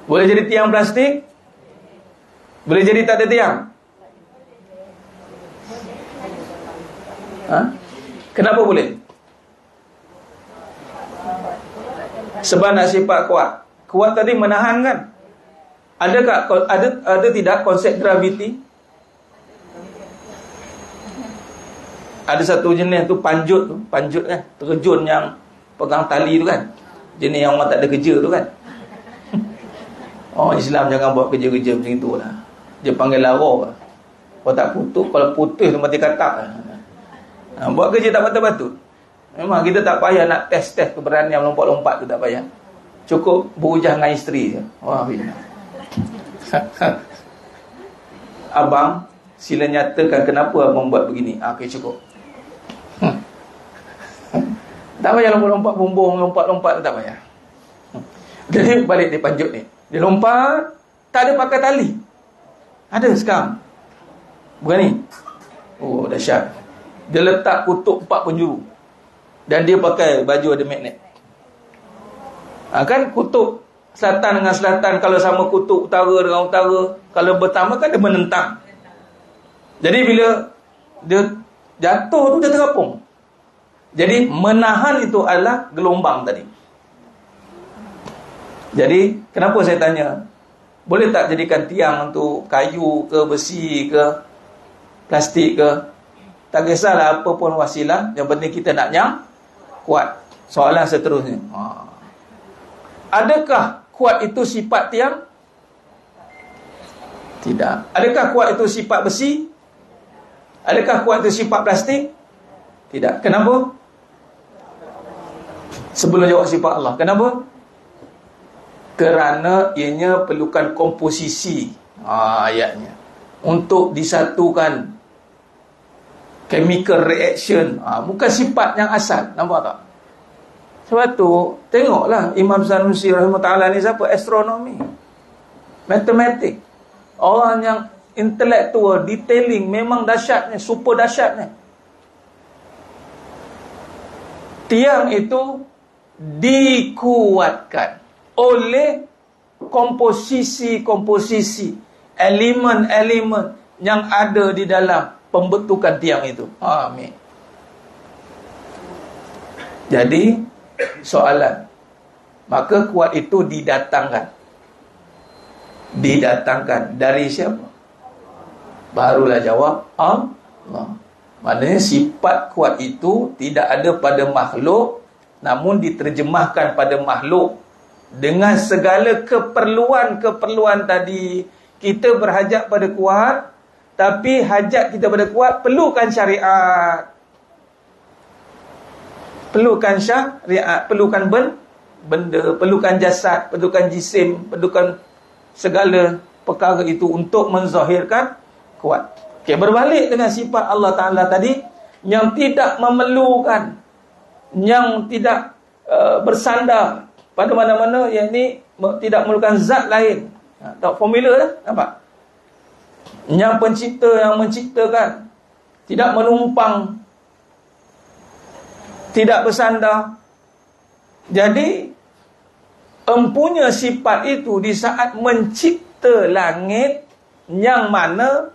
Boleh jadi tiang plastik? Boleh jadi tak ada tiang? Kenapa boleh? Sebab nak sifat kuat. Kuat tadi menahan kan? Adakah ada tidak konsep graviti? Ada satu jenis tu panjut kan, terjun yang pegang tali tu kan, jenis yang orang tak ada kerja tu kan. Orang Islam jangan buat kerja-kerja macam itu lah. Dia panggil lara. Kalau tak putus, kalau putus tu mati katak. Buat kerja tak patut-patut. Memang kita tak payah nak test keberanian lompat-lompat tu, tak payah. Cukup berhujah dengan isteri je. Wah, bila abang, sila nyatakan kenapa abang buat begini. Okey, cukup. Tak payah lompat-lompat bumbung, lompat-lompat tu tak payah. Jadi balik dia panjut ni. Dia lompat, tak ada pakai tali. Ada sekarang. Bukan ni. Oh, dahsyat. Dia letak kutub 4 penjuru. Dan dia pakai baju ada magnet. Kan kutub selatan dengan selatan, kalau sama kutub utara dengan utara, kalau bertambah kan dia menentang. Jadi bila dia jatuh tu dia terapung. Jadi menahan itu adalah gelombang tadi. Jadi kenapa saya tanya, boleh tak jadikan tiang untuk kayu ke, besi ke, plastik ke? Tak kisahlah apa pun wasilah, yang penting kita nak kuat. Soalan seterusnya, adakah kuat itu sifat tiang? Tidak. Adakah kuat itu sifat besi? Adakah kuat itu sifat plastik? Tidak. Kenapa? Sebelum jawab sifat Allah, kenapa? Kerana ianya perlukan komposisi, ayatnya, untuk disatukan chemical reaction, bukan sifat yang asal. Nampak tak? Sebab tu tengoklah Imam Sanusi rahimahullah ni siapa? Astronomi, matematik, orang yang intelektual, detailing, memang dahsyatnya, super dahsyatnya. Tiang itu dikuatkan oleh komposisi-komposisi, elemen-elemen yang ada di dalam pembentukan tiang itu. Amin. Jadi soalan, maka kuat itu didatangkan dari siapa? Barulah jawab Allah. Maknanya sifat kuat itu tidak ada pada makhluk, namun diterjemahkan pada makhluk dengan segala keperluan-keperluan tadi. Kita berhajat pada kuat, tapi hajat kita pada kuat perlukan syariat, perlukan syariat, perlukan benda, perlukan jasad, perlukan jisim, perlukan segala perkara itu untuk menzahirkan kuat. Okay, berbalik dengan sifat Allah Ta'ala tadi, yang tidak memerlukan, yang tidak bersandar pada mana-mana, yang ini tidak memerlukan zat lain. Tak formula dah, nampak? Yang pencipta, yang menciptakan, tidak menumpang, tidak bersandar. Jadi empunya sifat itu di saat mencipta langit, yang mana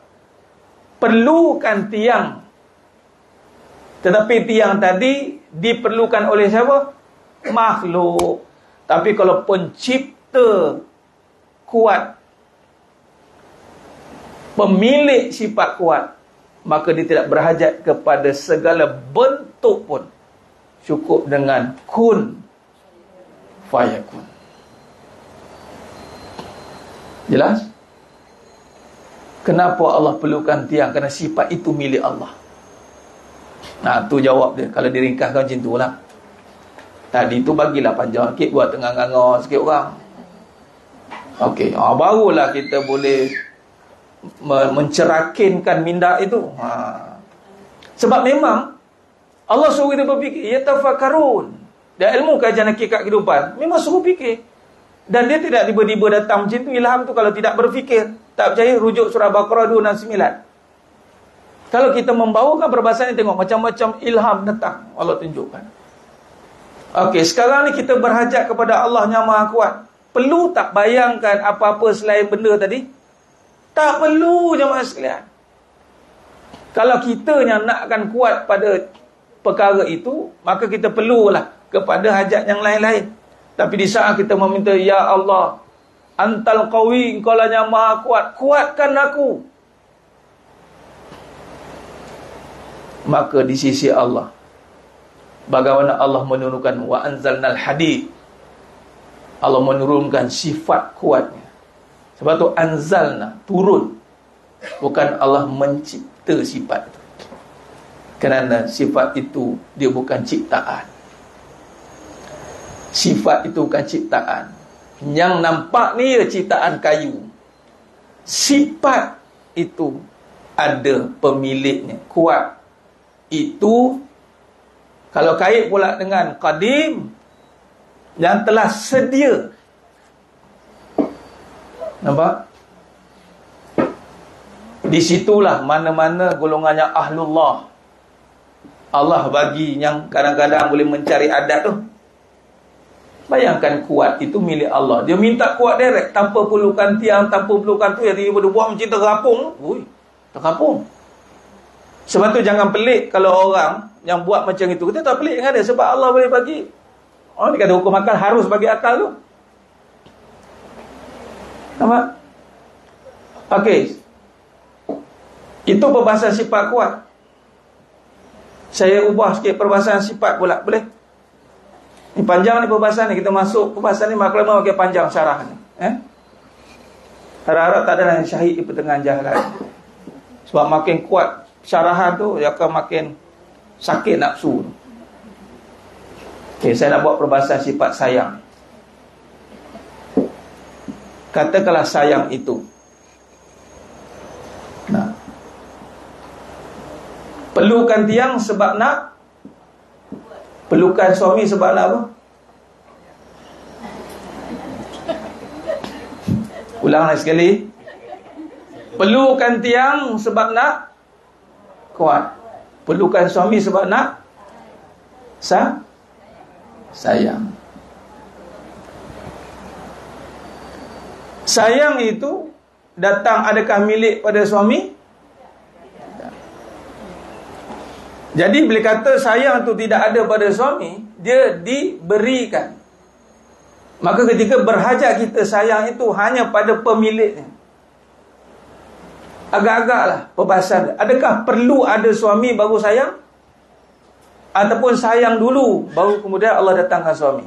perlukan tiang, tetapi tiang tadi diperlukan oleh siapa? Makhluk. Tapi kalau pencipta kuat, pemilik sifat kuat, maka dia tidak berhajat kepada segala bentuk pun, cukup dengan kun fayakun. Jelas? Kenapa Allah perlukan tiang? Kerana sifat itu milik Allah. Nah, tu jawab dia. Kalau diringkaskan macam tu lah. Tadi tu bagilah panjang sikit, buat tengah-tengah sikit orang. Okey, barulah kita boleh mencerakinkan minda itu. Sebab memang Allah suruh kita berfikir, yatafakkarun. Dan ilmu kajian hakikat kehidupan memang suruh fikir. Dan dia tidak tiba-tiba datang macam tu. Ilham tu kalau tidak berfikir. Tak percaya, rujuk surah Baqarah 269. Kalau kita membawakan perbahasan ni, tengok macam-macam ilham datang, Allah tunjukkan. Okey, sekarang ni kita berhajat kepada Allah yang Maha Kuat. Perlu tak bayangkan apa-apa selain benda tadi? Tak perlu, jemaah sekalian. Kalau kita yang nakkan kuat pada perkara itu, maka kita perlulah kepada hajat yang lain-lain. Tapi di saat kita meminta, ya Allah, Antal qawi, engkau lah yang Maha Kuat, kuatkan aku. Maka di sisi Allah, bagaimana Allah menurunkan wa anzalnal hadid, Allah menurunkan sifat kuatnya. Sebab tu anzalna, turun. Bukan Allah mencipta sifat itu. Kerana sifat itu dia bukan ciptaan. Sifat itu bukan ciptaan. Yang nampak ni ciptaan kayu. Sifat itu ada pemiliknya, kuat. Itu kalau kait pula dengan qadim, yang telah sedia. Nampak? Di situlah mana-mana golongannya ahlullah, Allah bagi yang kadang-kadang boleh mencari adat tu. Bayangkan kuat itu milik Allah. Dia minta kuat direct, tanpa perlukan tiang, tanpa perlukan tu. Yang tiba-tiba buat macam terapung. Ui, terapung. Sebab tu jangan pelik kalau orang yang buat macam itu. Kita tak pelik dengan dia, sebab Allah boleh bagi. Orang dia kata hukum akal harus bagi akal tu. Nampak? Okey. Itu perbahasan sifat kuat. Saya ubah sikit perbahasan sifat pula, boleh? Ni panjang ni perbahasan ni. Kita masuk perbahasan ni, maka lama makin panjang syarah ni. Harap-harap tak ada yang syahid di pertengahan jalan. Sebab makin kuat syarahan tu, dia akan makin sakit nafsu. Okay, saya nak buat perbahasan sifat sayang. Katakanlah sayang itu. Nah, perlukan tiang sebab nak, perlukan suami sebab nak apa? Ulang lagi sekali. Perlukan tiang sebab nak kuat. Perlukan suami sebab nak sayang. Sayang itu datang adakah milik pada suami? Jadi bila kata sayang itu tidak ada pada suami, dia diberikan. Maka ketika berhajat kita sayang itu hanya pada pemiliknya. Agak-agaklah perbahasan. Adakah perlu ada suami baru sayang? Ataupun sayang dulu baru kemudian Allah datangkan suami?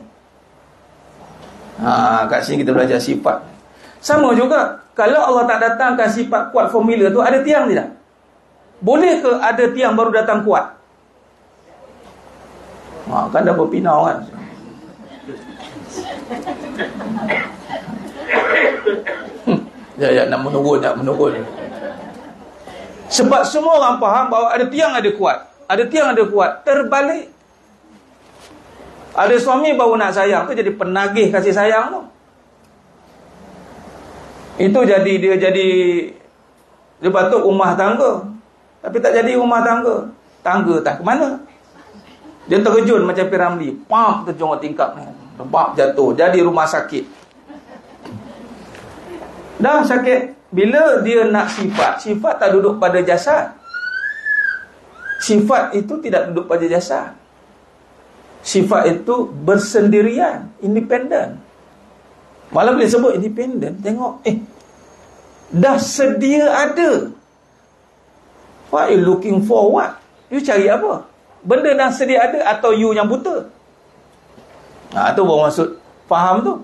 Kat sini kita belajar sifat. Sama juga, kalau Allah tak datangkan sifat kuat formula tu, ada tiang tidak? Boleh ke ada tiang baru datang kuat? Kan dah berpinau kan. Nak menurun. Sebab semua orang faham bahawa ada tiang ada kuat. Ada tiang ada kuat. Terbalik. Ada suami baru nak sayang tu jadi penagih kasih sayang tu. Itu dia patut rumah tangga. Tapi tak jadi rumah tangga. Tangga tak ke mana. Dia terjun macam Piramli. Pam, terjun ke tingkap ni. Lebak jatuh. Jadi rumah sakit. Dah sakit. Bila dia nak sifat tak duduk pada jasad. Sifat itu tidak duduk pada jasad. Sifat itu bersendirian, independen. Malah boleh sebut independen. Tengok, dah sedia ada. What you looking for what? You cari apa? Benda dah sedia ada atau you yang buta? Tu baru maksud faham tu.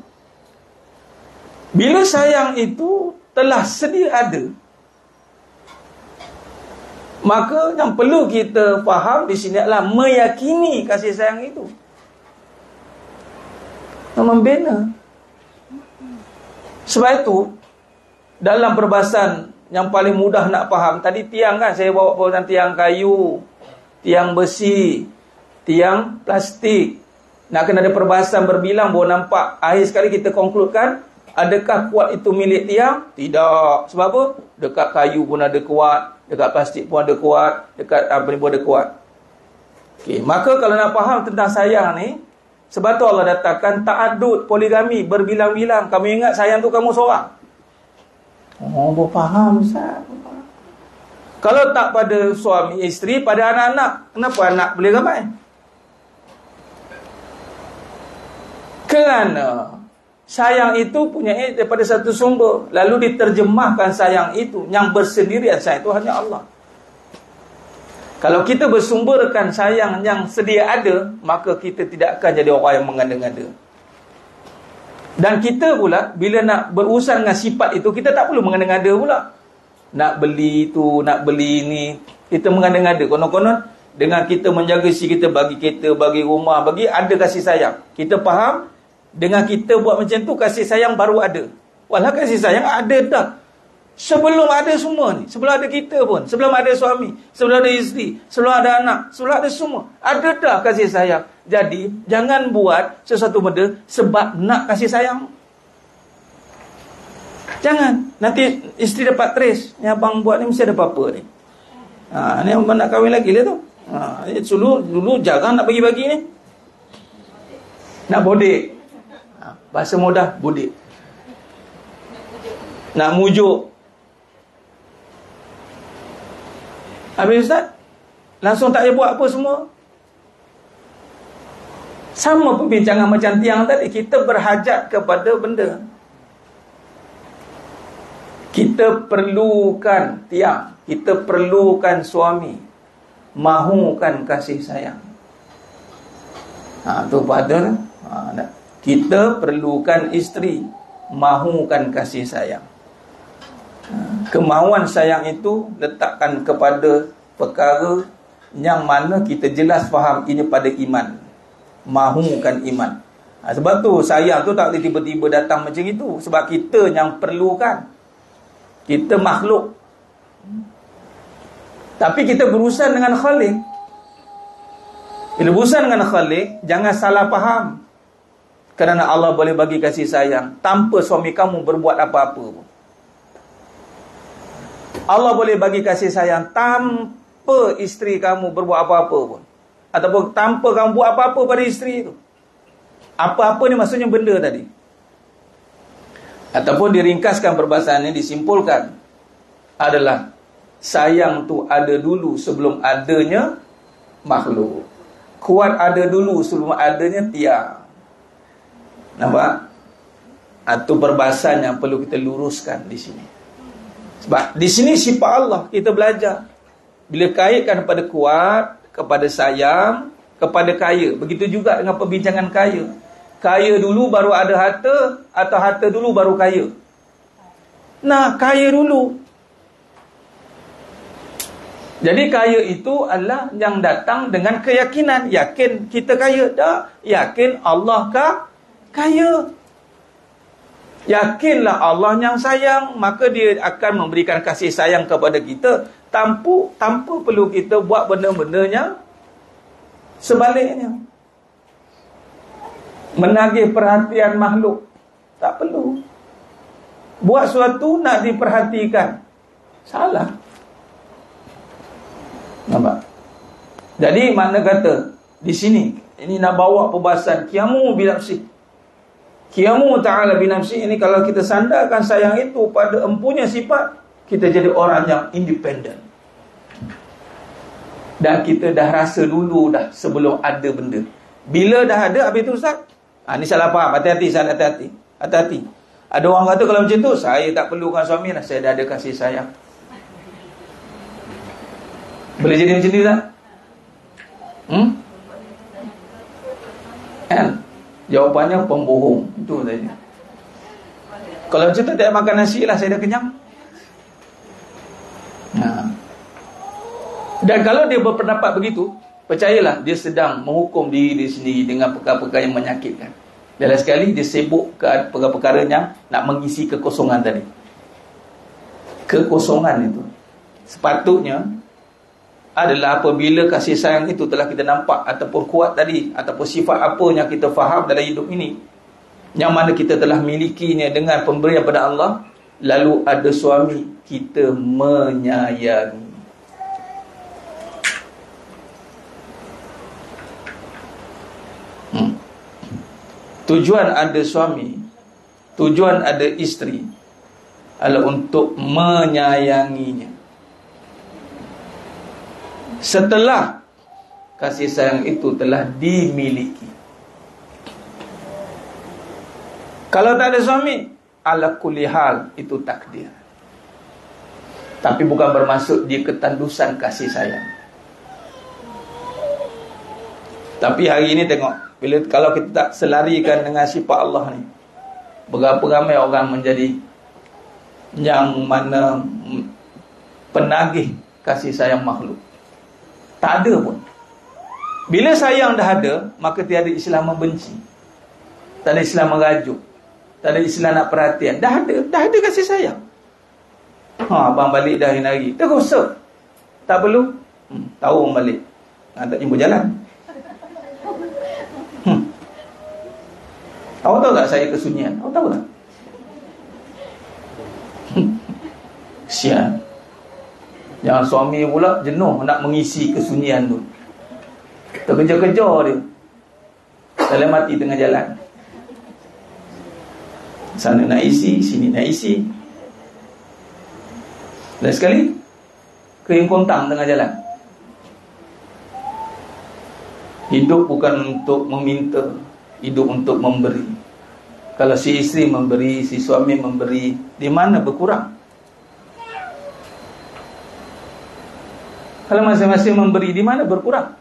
Bila sayang itu telah sedia ada, maka yang perlu kita faham di sini adalah meyakini kasih sayang itu. Membina. Sebab itu dalam perbahasan yang paling mudah nak faham, tadi tiang kan saya bawa perbahasan tiang kayu, tiang besi, tiang plastik. Nak kena ada perbahasan berbilang baru nampak. Akhir sekali kita konkludkan, adakah kuat itu milik tiang? Tidak. Sebab apa? Dekat kayu pun ada kuat, dekat plastik pun ada kuat, dekat apa ni pun ada kuat. Okey, maka kalau nak faham tentang sayang ni, sebab tu Allah datangkan ta'adud, poligami, berbilang-bilang. Kamu ingat sayang tu kamu seorang? Baru faham Ustaz. Kalau tak pada suami, isteri, pada anak-anak. Kenapa anak boleh ramai? Kerana sayang itu punya daripada satu sumber, lalu diterjemahkan sayang itu yang bersendirian. Sayang itu hanya Allah. Kalau kita bersumberkan sayang yang sedia ada, maka kita tidak akan jadi orang yang mengada-ngada. Dan kita pula bila nak berurusan dengan sifat itu, kita tak perlu mengada-ngada pula. Nak beli itu, nak beli ini, kita mengada-ngada. Konon-konon dengan kita menjaga si kita, bagi kereta, bagi rumah, bagi ada kasih sayang. Kita faham, dengan kita buat macam tu, kasih sayang baru ada. Walau kasih sayang ada dah. Sebelum ada semua ni. Sebelum ada kita pun. Sebelum ada suami. Sebelum ada isteri. Sebelum ada anak. Sebelum ada semua. Ada dah kasih sayang. Jadi, jangan buat sesuatu benda sebab nak kasih sayang. Jangan. Nanti isteri dapat trace. Yang abang buat ni mesti ada apa-apa ni. Ni abang nak kahwin lagi dia tu. Dulu jarang nak bagi-bagi ni. Nak bodek. Bahasa mudah, bodek. Nak mujuk. Habis Ustaz, langsung tak payah buat apa semua. Sama perbincangan macam tiang tadi. Kita berhajat kepada benda. Kita perlukan tiang. Kita perlukan suami. Mahukan kasih sayang. Tu pada kita perlukan isteri, mahukan kasih sayang. Kemahuan sayang itu letakkan kepada perkara yang mana kita jelas faham ini pada iman. Mahukan iman. Sebab tu sayang tu tak boleh tiba-tiba datang macam itu. Sebab kita yang perlukan. Kita makhluk. Tapi kita berurusan dengan Khalik. Bila berurusan dengan Khalik, jangan salah faham. Kerana Allah boleh bagi kasih sayang tanpa suami kamu berbuat apa-apa pun. Allah boleh bagi kasih sayang tanpa isteri kamu berbuat apa-apa pun. Ataupun tanpa kamu buat apa-apa pada isteri itu. Apa-apa ni maksudnya benda tadi. Ataupun diringkaskan perbahasan ini, disimpulkan adalah sayang tu ada dulu sebelum adanya makhluk. Kuat ada dulu sebelum adanya tiang. Nampak? Itu perbahasan yang perlu kita luruskan di sini. Sebab di sini sifat Allah kita belajar. Bila kaitkan kepada kuat, kepada sayang, kepada kaya. Begitu juga dengan perbincangan kaya. Kaya dulu baru ada harta, atau harta dulu baru kaya? Nah, kaya dulu. Jadi kaya itu adalah yang datang dengan keyakinan. Yakin kita kaya? Tak. Yakin Allah kaya. Yakinlah Allah yang sayang, maka dia akan memberikan kasih sayang kepada kita tanpa perlu kita buat benda-benda yang sebaliknya. Menagih perhatian makhluk, tak perlu. Buat sesuatu nak diperhatikan, salah. Nampak? Jadi makna kata di sini, ini nak bawa perbahasan qiyamu binafsi. Qiyamu ta'ala binafsi ini, kalau kita sandarkan sayang itu pada empunya sifat, kita jadi orang yang independen. Dan kita dah rasa dulu dah sebelum ada benda. Bila dah ada, habis tu Ustaz, ni salah faham. Hati-hati Ustaz, hati-hati. Hati-hati. Ada orang kata kalau macam tu, saya tak perlukan suami lah, saya dah ada kasih sayang. Boleh jadi macam ni Ustaz? Kan? Jawapannya pembohong. Itu saja. Kalau macam tu tak makan nasi lah, saya dah kenyang. Dan kalau dia berpendapat begitu, percayalah dia sedang menghukum diri dia sendiri dengan perkara-perkara yang menyakitkan. Dan last sekali dia sibuk ke perkara-perkara yang nak mengisi kekosongan tadi. Kekosongan itu sepatutnya adalah apabila kasih sayang itu telah kita nampak ataupun kuat tadi, ataupun sifat apa yang kita faham dalam hidup ini, yang mana kita telah milikinya dengan pemberian daripada Allah, lalu ada suami, kita menyayangi. Tujuan ada suami, tujuan ada isteri adalah untuk menyayanginya. Setelah kasih sayang itu telah dimiliki. Kalau tak ada suami, ala kulli hal itu takdir. Tapi bukan bermaksud dia ketandusan kasih sayang. Tapi hari ini tengok, kalau kita tak selarikan dengan sifat Allah ni, berapa ramai orang menjadi yang mana penagih kasih sayang makhluk. Tak ada pun. Bila sayang dah ada, maka tiada istilah membenci, tak ada istilah merajuk, tak ada istilah nak perhatian. Dah ada kasih sayang. Abang balik dah hari-hari, tergosok, tak perlu. Tahu orang balik, tak jumpa jalan. Awak tahu tak saya kesunyian? Awak tahu tak? Kesian. Yang suami pula jenuh nak mengisi kesunyian tu, terkejar-kejar dia, dalam mati tengah jalan. Sana nak isi, sini nak isi. Dan sekali kering kontang tengah jalan. Hidup bukan untuk meminta, hidup untuk memberi. Kalau si isteri memberi, si suami memberi, di mana berkurang? Kalau masing-masing memberi, di mana berkurang?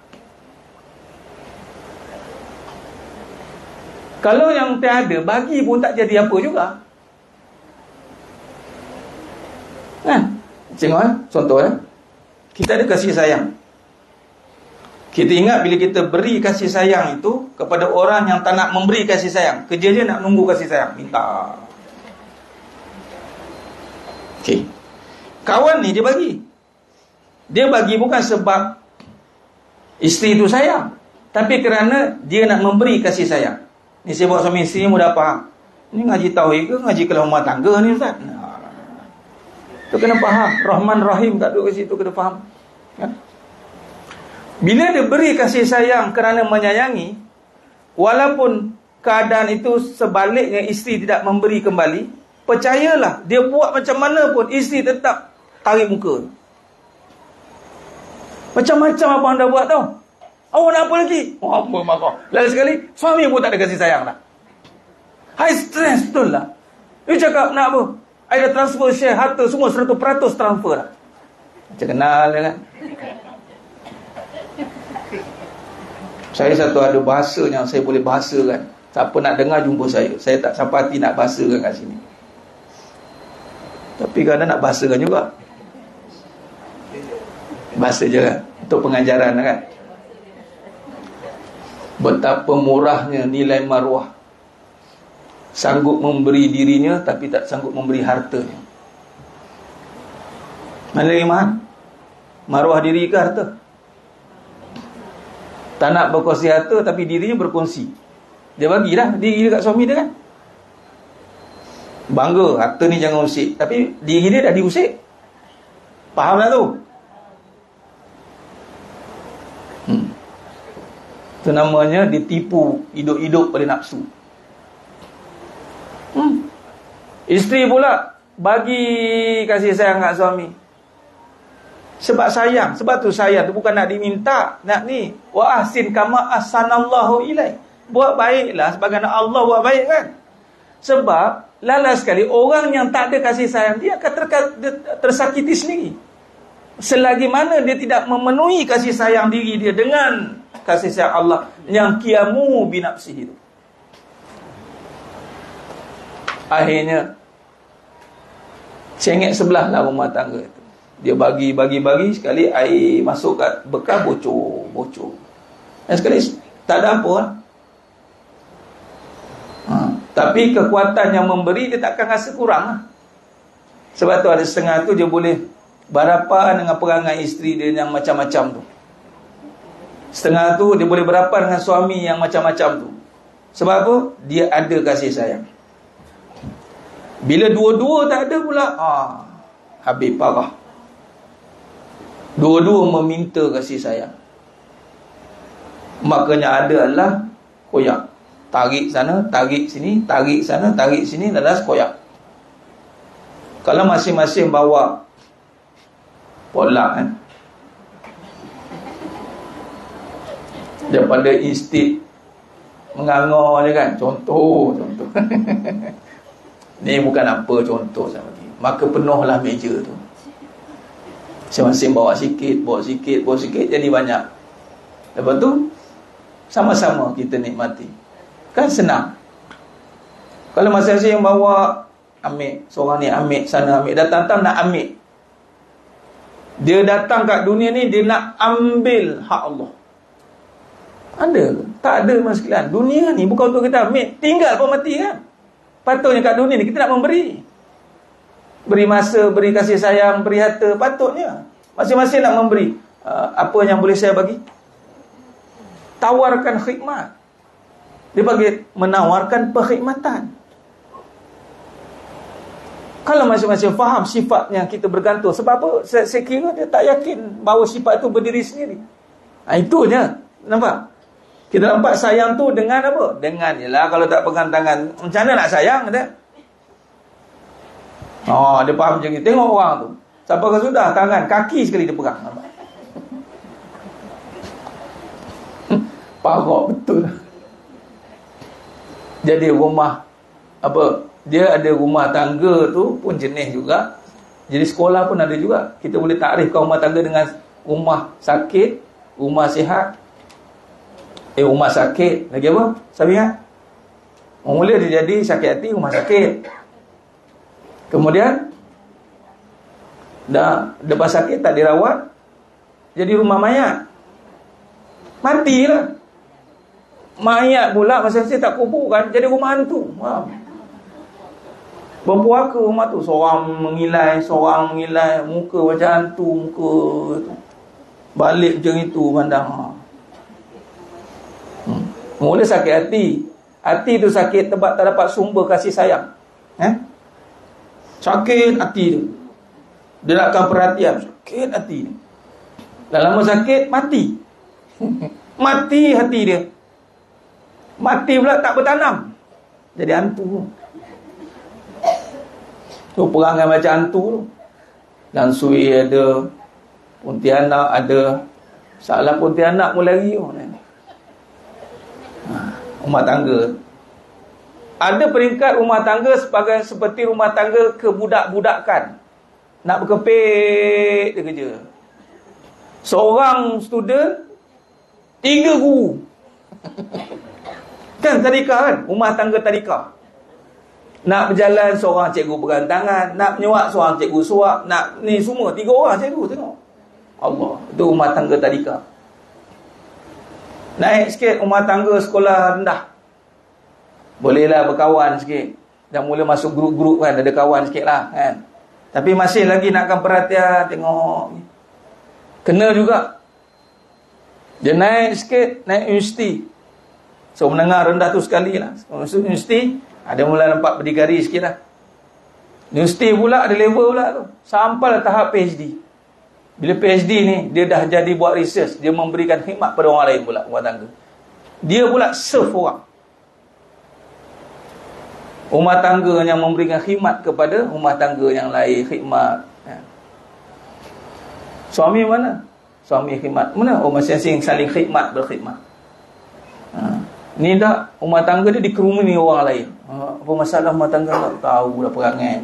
Kalau yang tiada, bagi pun tak jadi apa juga. Tengok contoh kita ada kasih sayang. Kita ingat bila kita beri kasih sayang itu kepada orang yang tak nak memberi kasih sayang, kerja dia nak nunggu kasih sayang, minta. Okey. Kawan ni dia bagi. Dia bagi bukan sebab isteri itu sayang, tapi kerana dia nak memberi kasih sayang. Ni saya buat suami isteri mudah faham. Ni ngaji tauhid ke ngaji kelam rumah tangga ni Ustaz? Tu kena faham. Rahman Rahim tak duduk kat situ, kena faham. Ya? Bila dia beri kasih sayang kerana menyayangi, walaupun keadaan itu sebaliknya isteri tidak memberi kembali, percayalah, dia buat macam mana pun isteri tetap tarik muka. Macam-macam apa anda buat tau. Awak nak apa lagi? Oh, apa marah. Lalu sekali suami pun tak ada kasih sayang dah. High stress betul lah. Dia cakap nak apa? Ada transfer share harta semua 100% transfer dah. Macam kenal dia kan. Saya satu ada bahasa yang saya boleh bahasakan. Siapa nak dengar jumpa saya. Saya tak sampai hati nak bahasakan kat sini. Tapi kadang nak bahasakan juga. Bahasa je kan. Untuk pengajaran kan. Betapa murahnya nilai maruah. Sanggup memberi dirinya tapi tak sanggup memberi hartanya. Mana lagi mahal? Maruah diri ke harta? Tak nak berkongsi harta tapi dirinya berkongsi. Dia bagilah diri dekat suami dia kan. Bangga harta ni jangan usik, tapi diri dia dah diusik. Faham tak tu? Itu namanya ditipu hidup-hidup oleh nafsu. Isteri pula bagi kasih sayang kat suami. Sebab sayang. Sebab tu sayang tu bukan nak diminta. Nak ni, wa ahsin kama ahsanallahu ilaik. Buat baiklah sebagaimana Allah buat baik kan. Sebab lalas sekali orang yang tak ada kasih sayang, dia akan tersakiti sendiri. Selagi mana dia tidak memenuhi kasih sayang diri dia dengan kasih sayang Allah yang qiyamu binafsihi itu, akhirnya cengek sebelah lah rumah tangga itu. Dia bagi sekali air masuk kat bekas bocor. Dan sekali tak ada apa lah. Tapi kekuatan yang memberi dia takkan rasa kurang lah. Sebab tu ada setengah tu dia boleh berapan dengan perangai isteri dia yang macam-macam tu. Setengah tu dia boleh berapan dengan suami yang macam-macam tu. Sebab apa? Dia ada kasih sayang. Bila dua-dua tak ada pula, habis parah. Dua-dua meminta kasih sayang. Makanya ada adalah koyak. Tarik sana, tarik sini, tarik sana, tarik sini, dan koyak. Kalau masing-masing bawa polak kan, daripada instik menganga je kan. Contoh ni bukan apa contoh sama lagi. Maka penuhlah meja tu. Masing-masing bawa sikit, jadi banyak. Lepas tu sama-sama kita nikmati. Kan senang. Kalau masing-masing yang bawa, ambil, seorang ni ambil, sana ambil, datang-datang nak ambil. Dia datang kat dunia ni, dia nak ambil hak Allah. Ada ke? Tak ada masalah. Dunia ni bukan untuk kita ambil, tinggal pun mati kan. Patutnya kat dunia ni kita nak memberi. Beri masa, beri kasih sayang, beri harta. Patutnya masing-masing nak memberi. Apa yang boleh saya bagi? Tawarkan khidmat. Dia bagi menawarkan perkhidmatan. Kalau masing-masing faham sifat yang kita bergantung. Sebab apa? Saya kira dia tak yakin bahawa sifat itu berdiri sendiri. Itunya. Nampak? Kita nampak sayang tu dengan apa? Dengan jelah kalau tak pegang tangan. Macam mana nak sayang dia? Dia faham macam ni. Tengok orang tu. Sampai ke sudah tangan, kaki sekali dia pegang. Nampak? Parah betul. Jadi rumah dia ada rumah tangga tu pun jenis juga. Jadi sekolah pun ada juga. Kita boleh takrifkan rumah tangga dengan rumah sakit, rumah sihat. Rumah sakit lagi apa? Siapa ingat? Mula dia jadi sakit hati, rumah sakit. Kemudian dah lepas sakit tak dirawat, jadi rumah mayat. Matilah. Mayat pula masing-masing tak kuburkan, jadi rumah hantu. Berpuaka rumah tu, seorang mengilai, muka macam hantu, muka tu. Balik macam itu pandang. Mula sakit hati. Hati tu sakit sebab tak dapat sumber kasih sayang. Sakit hati tu. Dia nakkan perhatian, sakit hati dia. Dah lama sakit, mati. Mati hati dia. Mati pula tak bertanam, jadi hantu. Tu perangai macam hantu tu. Langsui ada, Pontianak ada. Salah Pontianak pun lari. Rumah tangga. Ada peringkat rumah tangga seperti rumah tangga kebudak-budakan. Nak berkepit dia kerja. Seorang student, 3 guru. Kan tadika kan? Rumah tangga tadika. Nak berjalan seorang cikgu pegang tangan, nak menyuap seorang cikgu suap, nak ni semua 3 orang cikgu tengok. Allah, itu rumah tangga tadika. Naik sikit rumah tangga sekolah rendah. Bolehlah berkawan sikit. Dah mula masuk grup-grup kan, ada kawan sikit lah kan. Tapi masih lagi nakkan perhatian, tengok. Kena juga. Dia naik sikit, naik universiti. So menengah rendah tu sekali lah. Masuk universiti, ada mula nampak berdikari sikit lah. Universiti pula ada level pula tu. Sampailah tahap PhD. Bila PhD ni, dia dah jadi buat research. Dia memberikan khidmat pada orang lain pula, rumah tangga. Dia pula serve orang. Rumah tangga yang memberikan khidmat kepada rumah tangga yang lain, khidmat. Suami mana? Suami khidmat. Mana? Oh, masing-masing saling khidmat, berkhidmat. Ni dah rumah tangga dia dikerumuni orang lain. Apa masalah rumah tangga tak tahu dah perangai.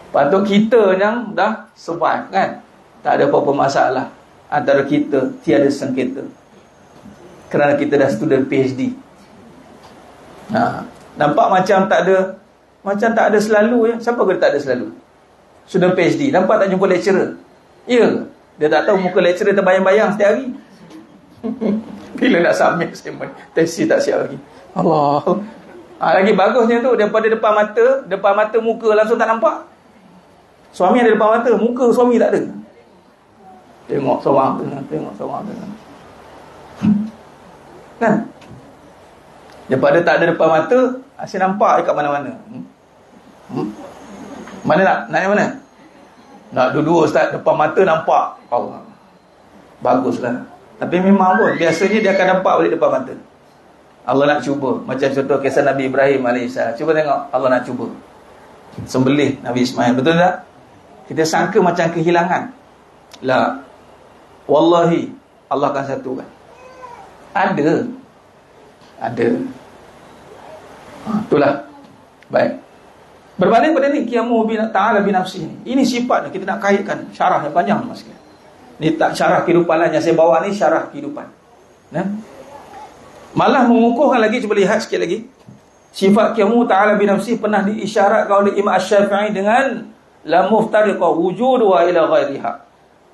Patut kita yang dah survive kan. Tak ada apa-apa masalah antara kita, tiada sengketa. Kerana kita dah student PhD. Nampak macam tak ada selalu ya. Siapa kata tak ada selalu? Student PhD, nampak tak jumpa lecturer? Ya. Dia tak tahu muka lecturer terbayang-bayang setiap hari. Bila nak submit assignment, tesis tak siap lagi. Allah. Lagi bagusnya tu, daripada depan mata muka langsung tak nampak. Suami ada depan mata, muka suami tak ada. Tengok seorang tengah. Kan? Daripada tak ada depan mata, asyik nampak dekat mana-mana. Mana nak yang mana? Nak dua-dua ustaz, depan mata nampak. Allah. Baguslah. Tapi memang pun biasanya dia akan nampak balik depan mata. Allah nak cuba. Macam contoh kisah Nabi Ibrahim AS. Cuba tengok, Allah nak cuba sembelih Nabi Ismail. Betul tak? Kita sangka macam kehilangan. La. Wallahi Allah akan satukan. Ada. Itulah. Baik. Berbanding pada ni qiyamu ta'ala binafsi ni. Ini sifat kita nak kaitkan. Syarah yang panjang mas. Ni tak syarah kehidupan lah. Yang saya bawa ni syarah kehidupan. Malah mengukuhkan lagi. Cuba lihat sikit lagi. Sifat qiyamu ta'ala binafsi pernah diisyaratkan oleh Imam Asy-Syafi'i dengan la muftariqah wujuduha ila ghairiha.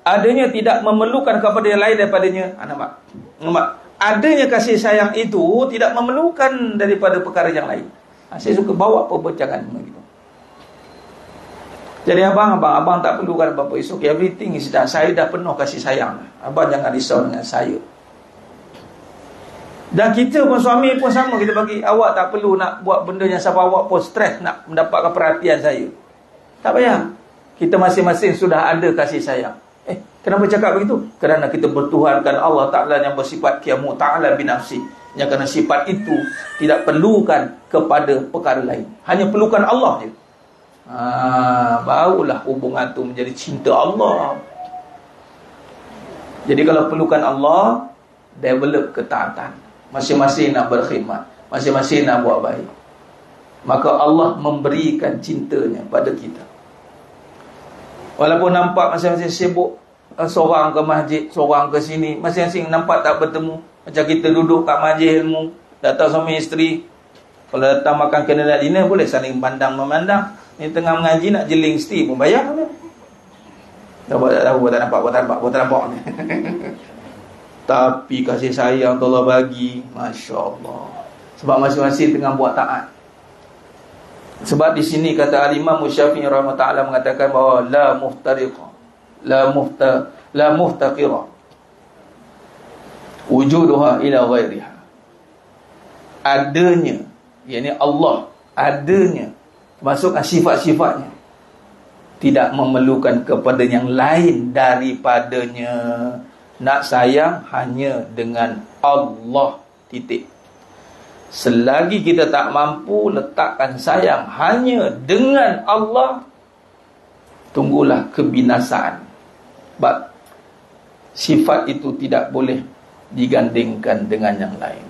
Adanya tidak memerlukan kepada yang lain daripadanya. Nampak? Adanya kasih sayang itu tidak memerlukan daripada perkara yang lain. Saya suka bawa perbincangan begitu. Jadi abang tak perlukan apa-apa. It's okay, everything is done. Saya dah penuh kasih sayang. Abang jangan risau dengan saya. Dan kita pun, suami pun sama. Kita bagi awak tak perlu nak buat benda yang sampai awak pun stres nak mendapatkan perhatian saya. Tak payah. Kita masing-masing sudah ada kasih sayang. Kenapa cakap begitu? Kerana kita bertuhankan Allah Ta'ala yang bersifat qiyamu ta'ala binafsi. Yang kerana sifat itu tidak perlukan kepada perkara lain. Hanya perlukan Allah je. Barulah hubungan tu menjadi cinta Allah. Jadi kalau perlukan Allah, develop ketaatan. Masing-masing nak berkhidmat, masing-masing nak buat baik. Maka Allah memberikan cintanya pada kita. Walaupun nampak masing-masing sibuk, seorang ke masjid, seorang ke sini, masing-masing nampak tak bertemu. Macam kita duduk kat majlis ilmu, datang suami isteri. Kalau datang makan kena nak dinner, boleh saling pandang memandang. Ni tengah mengaji nak jeling isteri pun bayar. Tak tahu, tak nampak. Tapi kasih sayang Allah bagi, Masya Allah. Sebab masing-masing tengah buat taat. Sebab di sini kata Al-Imam Syafi'i rahimahullah mengatakan bahawa la muhtariqa, la muhtaqira wujuduha ila ghairiha. Adanya, yakni Allah, adanya, termasuk sifat-sifatnya, tidak memerlukan kepada yang lain daripadanya. Nak sayang hanya dengan Allah, titik. Selagi kita tak mampu letakkan sayang hanya dengan Allah, tunggulah kebinasaan. Sebab sifat itu tidak boleh digandingkan dengan yang lain.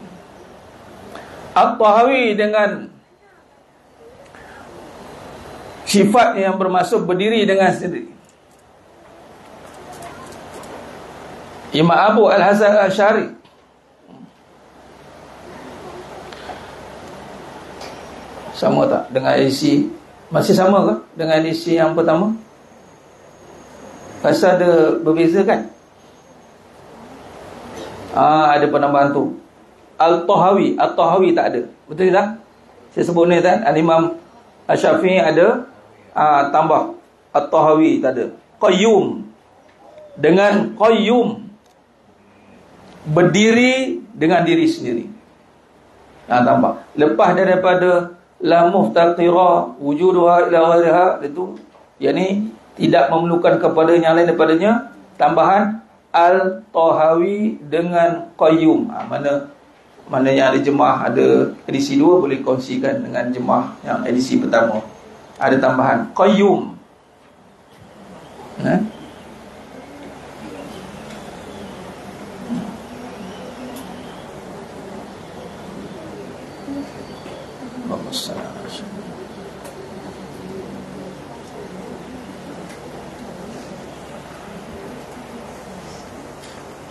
At-Tahawi dengan sifat yang bermaksud berdiri dengan sendiri. Imam Abu Al-Hasan Al-Asy'ari sama tak dengan edisi? Masih sama ke dengan edisi yang pertama? Rasa ada berbeza kan? Ada penambahan tu. Al-Tahawi tak ada. Betul tak? Saya sebut ni kan, Al-Imam Asy-Syafi'i ada tambah At-Tahawi tak ada. Qayyum, dengan qayyum, berdiri dengan diri sendiri. Tambah. Lepas daripada la muhtaqira wujuduha ila ghairiha, itu yakni tidak memerlukan kepada yang lain daripadanya, tambahan Al-Tahawi dengan qayyum. Mana yang ada jemaah, ada edisi 2 boleh kongsikan dengan jemaah yang edisi pertama. Ada tambahan qayyum.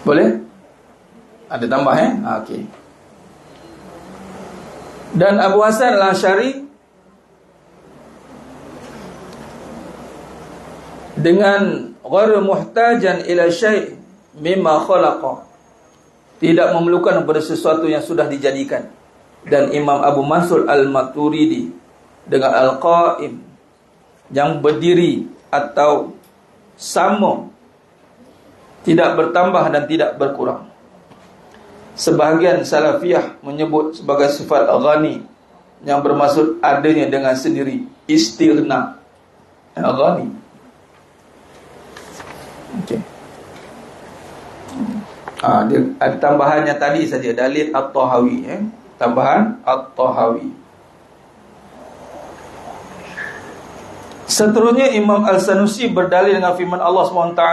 Boleh? Ada tambah okey. Dan Abu Hasan Al-Asy'ari dengan ghairu muhtajan ila syai' mimma khalaqa, tidak memerlukan kepada sesuatu yang sudah dijadikan. Dan Imam Abu Mansur Al-Maturidi dengan Al-Qaim, yang berdiri atau sama, tidak bertambah dan tidak berkurang. Sebahagian Salafiyah menyebut sebagai sifat Al-Ghani, yang bermaksud adanya dengan sendiri, istighna. Al-Ghani. Okey. Dia ada tambahannya tadi saja, dalil At-Tahawi, tambahan At-Tahawi. Seterusnya Imam Al-Sanusi berdalil dengan firman Allah SWT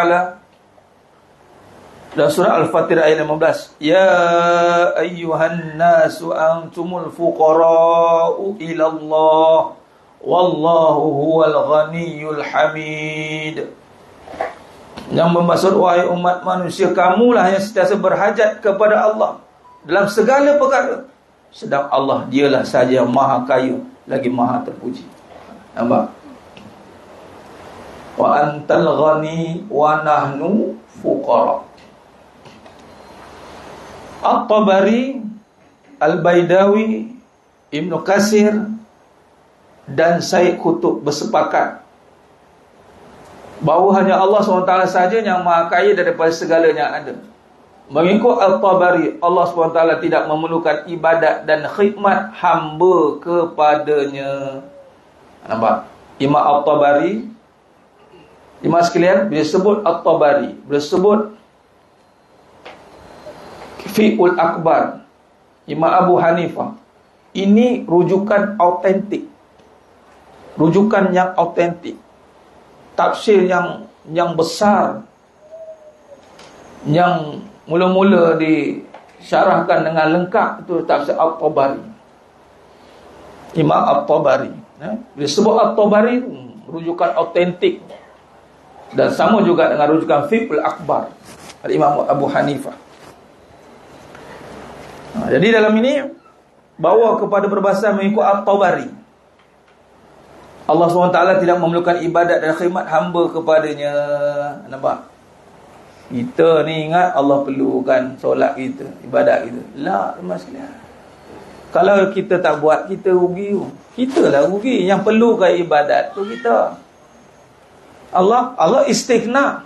dalam surah Al-Fatir ayat 15, ya ayyuhan nasu antumul fuqara'u ilallah wallahu huwal ghaniyyul hamid. Yang bermaksud, wahai umat manusia, kamulah yang sentiasa berhajat kepada Allah dalam segala perkara, sedang Allah dialah saja yang maha kaya lagi maha terpuji. Nampak? Wa antal ghani wa nahnu fuqara. At-Tabari, Al-Baidawi, Ibnu Katsir dan Sayyid Qutb bersepakat bahawa hanya Allah SWT saja yang maha kaya daripada segala yang ada. Mengikut Al-Tabari, Allah SWT tidak memerlukan ibadat dan khidmat hamba kepadanya. Nampak? Imam Al-Tabari, imam sekalian, bila sebut Al-Tabari, bila sebut Fi'ul Akbar, Imam Abu Hanifah, ini rujukan autentik, rujukan yang autentik, tafsir yang besar, yang mula-mula disyarahkan dengan lengkap, itu tafsir At-Tabari, Imam At-Tabari. Bila sebut At-Tabari, rujukan autentik, dan sama juga dengan rujukan Fi'ul Akbar Imam Abu Hanifah. Jadi dalam ini bawa kepada perbahasan mengikut At-Tabari. Allah SWT tidak memerlukan ibadat dan khidmat hamba kepadanya. Nampak? Kita ni ingat Allah perlukan solat kita, ibadat kita. La, masalah. Kalau kita tak buat, kita rugi. Kita lah rugi. Yang perlukan ibadat tu kita. Allah istighna.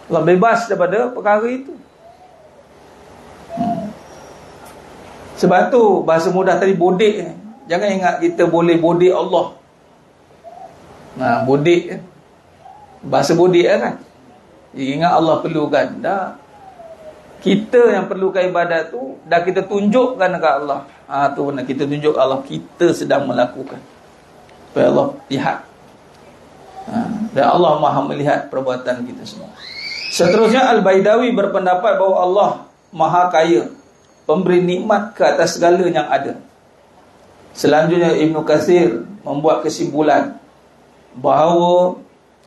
Allah bebas daripada perkara itu. Sebab tu bahasa mudah tadi bodek. Jangan ingat kita boleh bodek Allah. Bodek bahasa bodek kan. Ingat Allah perlukan. Dah. Kita yang perlukan ibadat tu dah kita tunjukkan dekat Allah. Tu benar, kita tunjuk Allah kita sedang melakukan. Supaya Allah lihat. Dan Allah Maha melihat perbuatan kita semua. Seterusnya Al-Baidawi berpendapat bahawa Allah Maha Kaya, pemberi nikmat ke atas segala yang ada. Selanjutnya Ibn Katsir membuat kesimpulan bahawa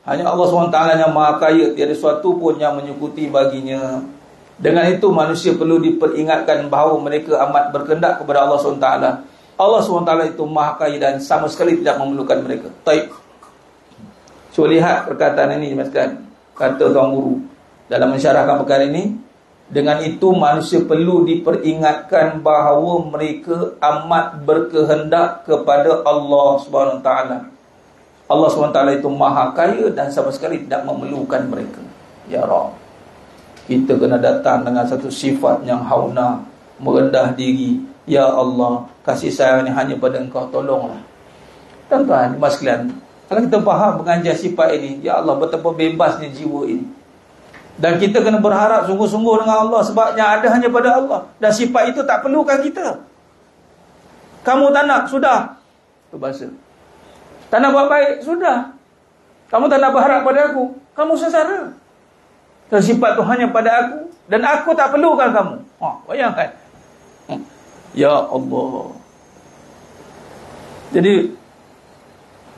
hanya Allah SWT yang Maha Kaya, tiada sesuatu pun yang menyekuti baginya. Dengan itu manusia perlu diperingatkan bahawa mereka amat berkehendak kepada Allah SWT. Allah SWT itu Maha Kaya dan sama sekali tidak memerlukan mereka. Taib. So lihat perkataan ini, kata tuan guru dalam mensyarahkan perkara ini. Dengan itu manusia perlu diperingatkan bahawa mereka amat berkehendak kepada Allah SWT. Allah SWT itu Maha Kaya dan sama sekali tidak memerlukan mereka. Ya Rabb, kita kena datang dengan satu sifat yang hauna, merendah diri. Ya Allah, kasih sayang ini hanya pada Engkau, tolonglah. Tuan-tuan, mas sekalian, kalau kita faham mengajar sifat ini, ya Allah, betapa bebasnya jiwa ini. Dan kita kena berharap sungguh-sungguh dengan Allah, sebabnya ada hanya pada Allah. Dan sifat itu tak perlukan kita. Kamu tak nak, sudah. Itu bahasa. Tak nak buat baik, sudah. Kamu tak nak berharap pada aku, kamu sengsara. Dan sifat tu hanya pada aku, dan aku tak perlukan kamu. Bayangkan. Ya Allah. Jadi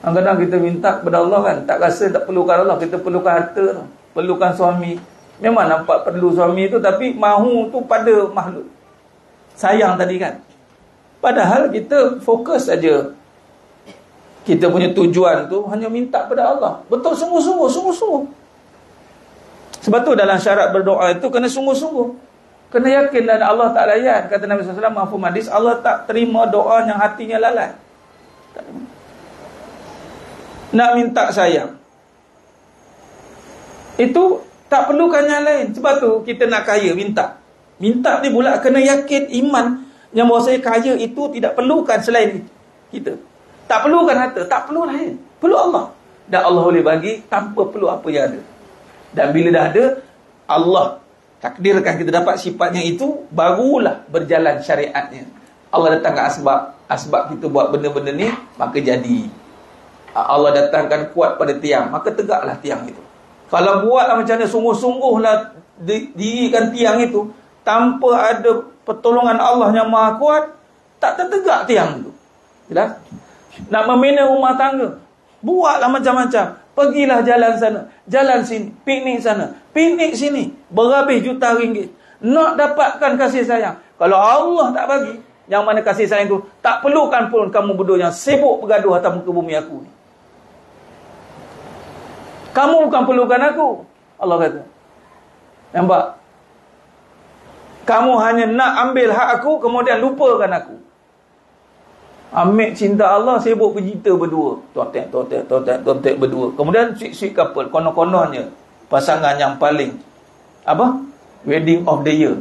kadang-kadang kita minta kepada Allah kan, tak rasa tak perlukan Allah, kita perlukan harta, perlukan suami. Memang nampak perlu suami tu, tapi mahu tu pada makhluk. Sayang tadi kan. Padahal kita fokus saja. Kita punya tujuan tu hanya minta pada Allah. Betul, sungguh-sungguh. Sebab tu dalam syarat berdoa itu kena sungguh-sungguh. Kena yakin dan Allah tak layan. Kata Nabi SAW, mafhum hadis, Allah tak terima doa yang hatinya lalai. Nak minta sayang, itu tak perlukan yang lain. Sebab tu kita nak kaya, minta ni pula kena yakin iman yang bahawa saya kaya itu tidak perlukan selain kita. Tak perlukan harta, tak perlu lain, perlu Allah. Dan Allah boleh bagi tanpa perlu apa yang ada. Dan bila dah ada, Allah takdirkan kita dapat sifatnya itu, barulah berjalan syariatnya. Allah datangkan asbab kita buat benda-benda ni, maka jadi. Allah datangkan kuat pada tiang, maka tegaklah tiang itu. Kalau buatlah macam mana, sungguh-sungguhlah dirikan tiang itu, tanpa ada pertolongan Allah yang Maha Kuat, tak tertegak tiang itu. Jelas? Nak membina rumah tangga, buatlah macam-macam. Pergilah jalan sana, jalan sini, piknik sana, piknik sini, berhabis juta ringgit. Nak dapatkan kasih sayang. Kalau Allah tak bagi, yang mana kasih sayang itu, tak perlukan pun kamu berdua yang sibuk bergaduh atas muka bumi aku ni. Kamu bukan perlukan aku, Allah kata. Nampak? Kamu hanya nak ambil hak aku, kemudian lupakan aku. Ambil cinta Allah, sibuk bercinta berdua. Totek berdua. Kemudian sweet couple, konon-kononnya pasangan yang paling wedding of the year.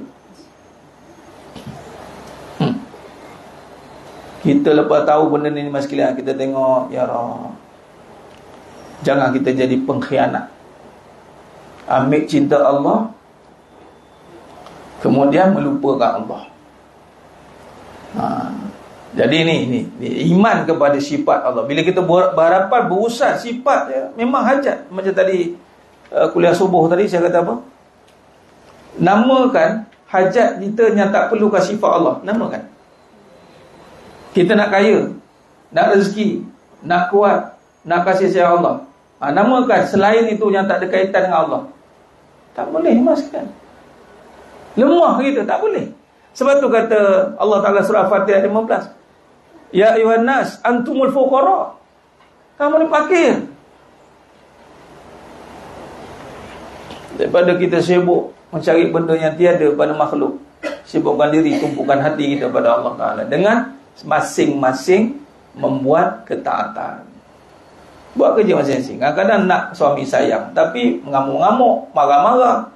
Kita lepas tahu benda ni mas sekalian, kita tengok, ya Allah, jangan kita jadi pengkhianat. Ambil cinta Allah, kemudian melupakan Allah. Jadi ni iman kepada sifat Allah. Bila kita berharapan berusaha sifat dia, memang hajat. Macam tadi kuliah subuh tadi saya kata apa? Namakan hajat kita yang tak perlukan sifat Allah. Namakan. Kita nak kaya, nak rezeki, nak kuat, nak kasih sayang Allah. Namakan selain itu yang tak ada kaitan dengan Allah. Tak boleh mas kan? Lemah kita, tak boleh. Sebab tu kata Allah Ta'ala surah Fatihah 15, ya ayuhan nas antumul fuqara. Kamu ni fakir. Daripada kita sibuk mencari benda yang tiada pada makhluk, sibukkan diri, tumpukan hati kita pada Allah Ta'ala dengan masing-masing membuat ketaatan. Buat kerja masing-masing. Kadang-kadang nak suami sayang, tapi mengamuk-ngamuk, marah-marah.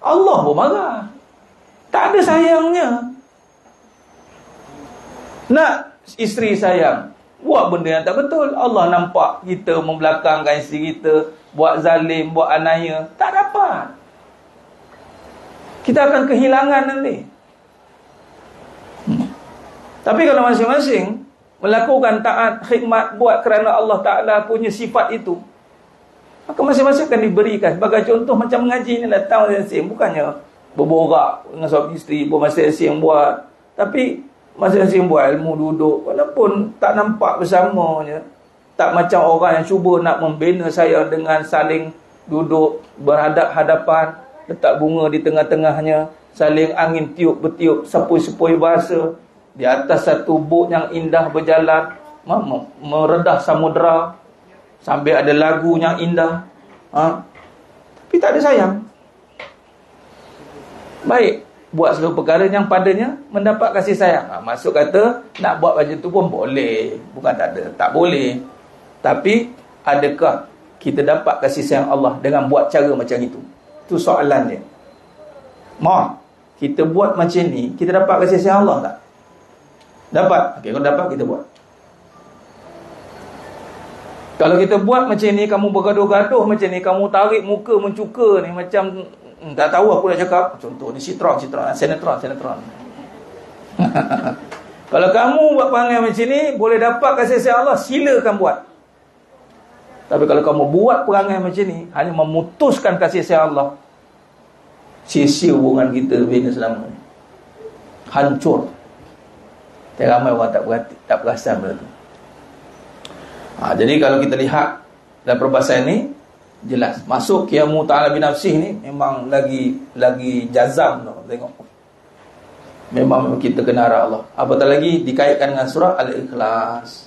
Allah pun marah. Tak ada sayangnya. Nak isteri sayang, buat benda yang tak betul, Allah nampak kita membelakangkan isteri kita, buat zalim, buat anaya, tak dapat. Kita akan kehilangan nanti. Tapi kalau masing-masing melakukan taat, khidmat, buat kerana Allah Ta'ala punya sifat itu, maka masing-masing akan diberikan. Sebagai contoh, macam mengaji ni datang masing-masing, bukannya berborak dengan suami isteri, masing-masing buat, tapi masing-masing buat ilmu, duduk, walaupun tak nampak bersamanya, tak macam orang yang cuba nak membina saya dengan saling duduk berhadap-hadapan, letak bunga di tengah-tengahnya, saling angin tiup bertiup, sepoi-sepoi bahasa, di atas satu bot yang indah berjalan, meredah samudera, sambil ada lagu yang indah, tapi tak ada sayang. Baik, buat seluruh perkara yang padanya mendapat kasih sayang. Maksud kata, nak buat macam tu pun boleh, bukan tak ada, tak boleh. Tapi adakah kita dapat kasih sayang Allah dengan buat cara macam itu? Itu soalan dia. Kita buat macam ni, kita dapat kasih sayang Allah tak? Dapat. Okey, kalau dapat, kita buat. Kalau kita buat macam ni, kamu bergaduh-gaduh macam ni, kamu tarik muka mencuka ni, macam tak tahu aku nak cakap. Contoh ni sinetron, sinetron. Kalau kamu buat perangai macam ni, boleh dapat kasih sayang Allah, silakan buat. Tapi kalau kamu buat perangai macam ni, hanya memutuskan kasih sayang Allah, sia-sia hubungan kita bina selama ni, hancur. Ramai orang tak perasan benda tu. Jadi kalau kita lihat dalam perbahasan ni, jelas masuk qiyamu ta'ala binafsih ni memang lagi jazam tu. Tengok, memang kita kena arah Allah. Apatah lagi dikaitkan dengan surah Al-Ikhlas.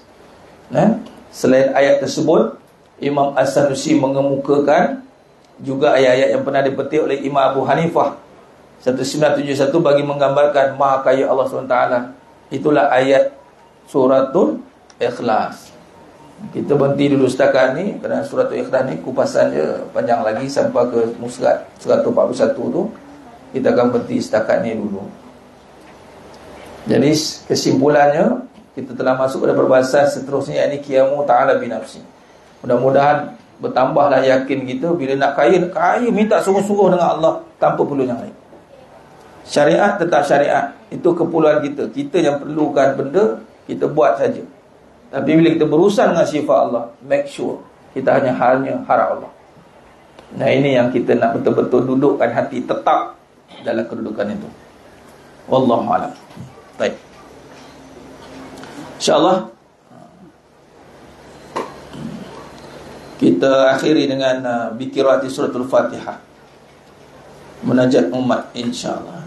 Selain ayat tersebut, Imam As-Sanusi mengemukakan juga ayat-ayat yang pernah dipetik oleh Imam Abu Hanifah 1971 bagi menggambarkan maha kaya Allah SWT. Itulah ayat suratul Ikhlas. Kita berhenti dulu setakat ni, kerana suratul Ikhlas ni kupasannya panjang lagi sampai ke musrat 141 tu. Kita akan berhenti setakat ni dulu. Jadi kesimpulannya, kita telah masuk pada perbahasan seterusnya, yakni qiyamu ta'ala binafsi. Mudah-mudahan bertambahlah yakin kita. Bila nak kaya minta sungguh-sungguh dengan Allah, tanpa perlu yang lain. Syariat tetap syariat, itu keperluan kita. Kita yang perlukan benda, kita buat saja. Tapi bila kita berurusan dengan sifat Allah, make sure kita hanya harap Allah. Nah, ini yang kita nak betul-betul dudukkan hati tetap dalam kedudukan itu. Wallahu a'lam. Baik, InsyaAllah kita akhiri dengan bikirati suratul Fatihah, munajat umat, insyaAllah.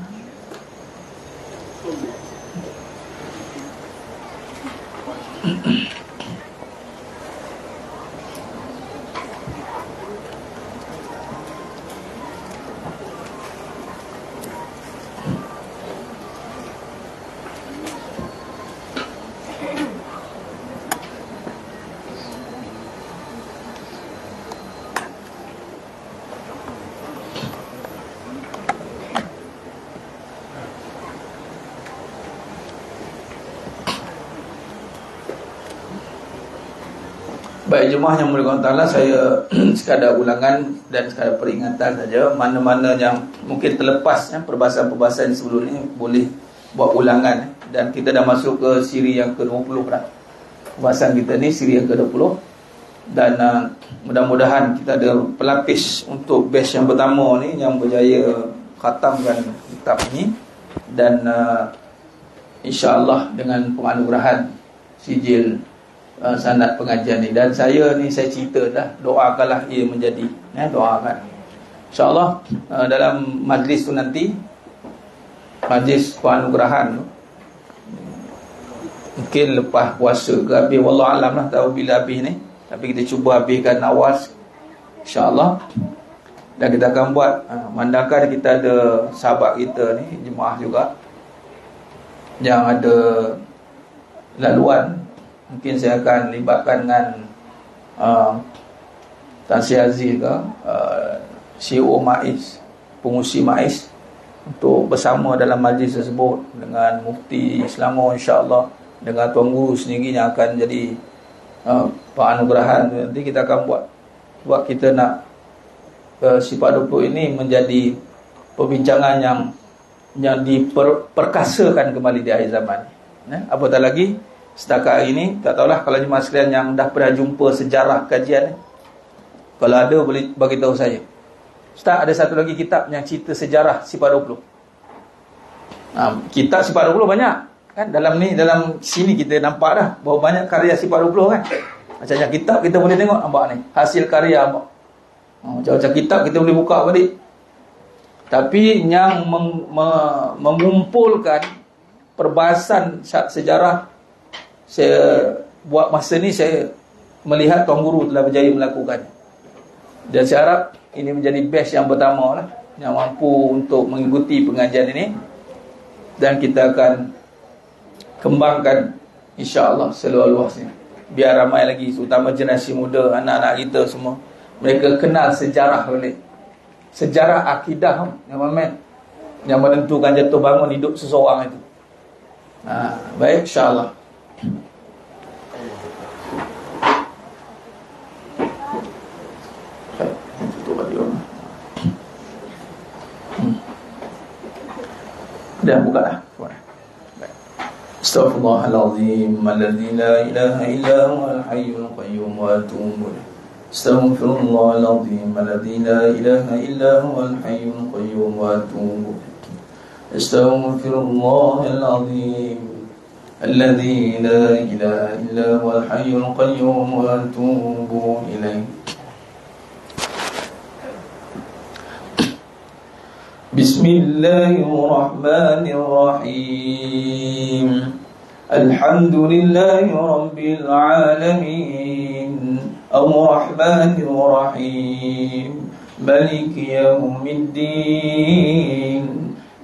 Baik, jemaah yang mulia Allah, saya sekadar ulangan dan sekadar peringatan saja. Mana-mana yang mungkin terlepas perbahasan-perbahasan sebelum ini boleh buat ulangan. Dan kita dah masuk ke siri yang ke-20 dah. Perbahasan kita ni siri yang ke-20. Dan mudah-mudahan kita ada pelapis untuk batch yang pertama ni yang berjaya khatamkan kitab ini. Dan insya-Allah dengan penganugerahan sijil sanad pengajian ni. Dan saya cerita dah, doakanlah ia menjadi, doakan insya-Allah dalam majlis tu nanti, majlis penganugerahan tu, mungkin lepas puasa ke habis, wallahu alam lah, tahu bila habis ni. Tapi kita cuba habiskan awal, insya-Allah. Dan kita akan buat, mandakan kita ada sahabat kita ni, jemaah juga, yang ada laluan, mungkin saya akan libatkan dengan Tan Sri Aziz ke, CEO MAIS, pengurusi MAIS, untuk bersama dalam majlis tersebut dengan Mufti Selangor, insya-Allah, dengan Tuan Guru sendiri yang akan jadi penganugerahan. Nanti kita akan buat kita nak Sifat 20 ini menjadi perbincangan yang diperkasakan kembali di akhir zaman. Apatah lagi setakat hari ini, tak tahulah kalau jemaah sekalian yang dah pernah jumpa sejarah kajian ni, kalau ada boleh bagi tahu saya. Ustaz, ada satu lagi kitab yang cerita sejarah Sifat 20. Kitab Sifat 20 banyak kan, dalam sini kita nampak dah bahawa banyak karya Sifat 20 kan. Macam yang kitab kita boleh tengok, nampak ni hasil karya macam-macam kitab kita boleh buka balik. Tapi yang mengumpulkan perbahasan sejarah, saya buat masa ni, saya melihat Tuan Guru telah berjaya melakukan. Dan saya harap ini menjadi batch yang pertama lah, yang mampu untuk mengikuti pengajian ini. Dan kita akan kembangkan insya-Allah seluas-luasnya, biar ramai lagi, terutama generasi muda, anak-anak kita semua, mereka kenal sejarah balik. Sejarah akidah yang menentukan jatuh bangun hidup seseorang itu. Baik, insya-Allah. Dah buka dah. Astaghfirullahalazim alladzi la ilaha illa huwal hayyul qayyum wa atubu ilaih. Astaghfirullahalazim alladzi la ilaha illa huwal hayyul qayyum wa atubu ilaih. Astaghfirullahalazim alladzi la ilaha illa huwal hayyul qayyum wa atubu ilaih. Bismillahirrahmanirrahim. Alhamdulillahi rabbil alamin. Ar-Rahmanir Rahim. Maliki yaumiddin.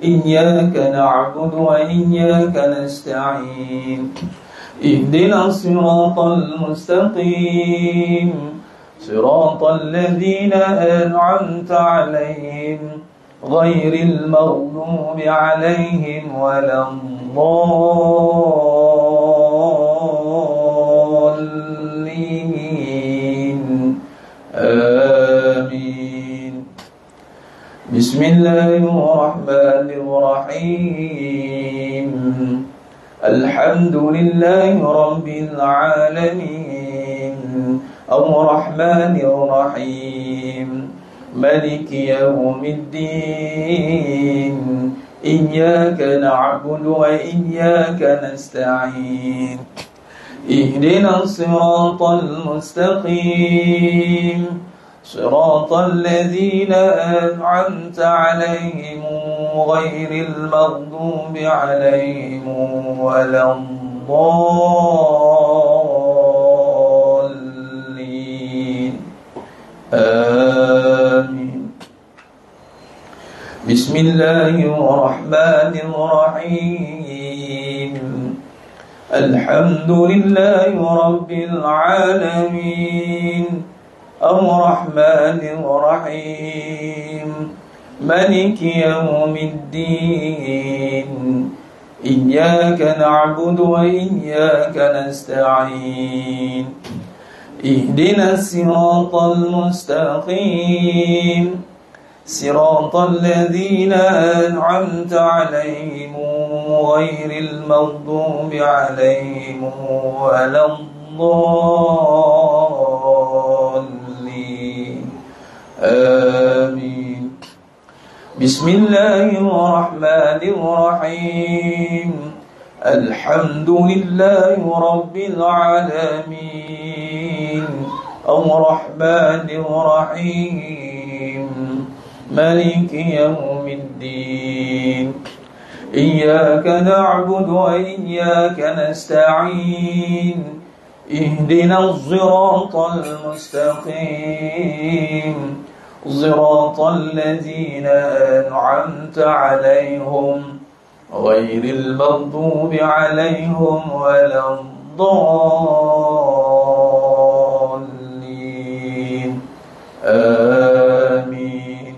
Iyyaka na'budu wa iyyaka nasta'in. Ihdinas siratal mustaqim. Siratal ladzina an'amta 'alaihim ghairil maghdubi 'alaihim waladdallin. Amin. Bismillahirrahmanirrahim. Alhamdulillahi rabbil alamin. Ar-Rahmanir Rahim. Maliki yaumiddin. Iyyaka na'budu wa iyyaka nasta'in. Ihdinas siratal mustaqim. Siratal ladzina an'amta 'alaihim ghairil maghdubi 'alaihim waladdallin. Amin. Bismillahirrahmanirrahim. Alhamdulillahi rabbil alamin. Ar-Rahmanir Rahim. Maliki yaumiddin. Iyyaka na'budu wa iyyaka nasta'in. Ihdinas siratal mustaqim. Siratal ladzina an'amta 'alaihim ghairil maghdubi 'alaihim waladdallin. Amin. Bismillahirrahmanirrahim. Alhamdulillahi rabbil alamin. Ar-Rahmanir Rahim. Maliki yaumiddin. Iyyaka na'budu wa iyyaka nasta'in. اهدنا الصراط المستقيم صراط الذين أنعمت عليهم غير المغضوب عليهم ولا الضالين آمين.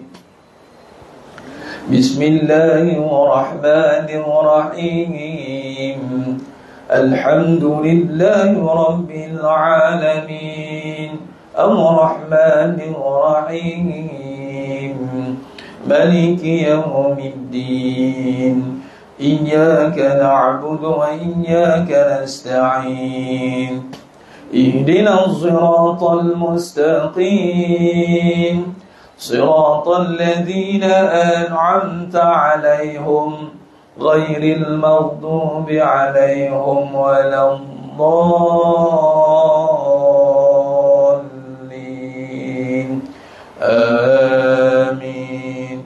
بسم الله الرحمن الرحيم الحمد لله رب العالمين الرحمن الرحيم مالك يوم الدين إياك نعبد وإياك نستعين اهدنا الصراط المستقيم صراط الذين أنعمت عليهم غير المغضوب عليهم ولا الضالين آمين.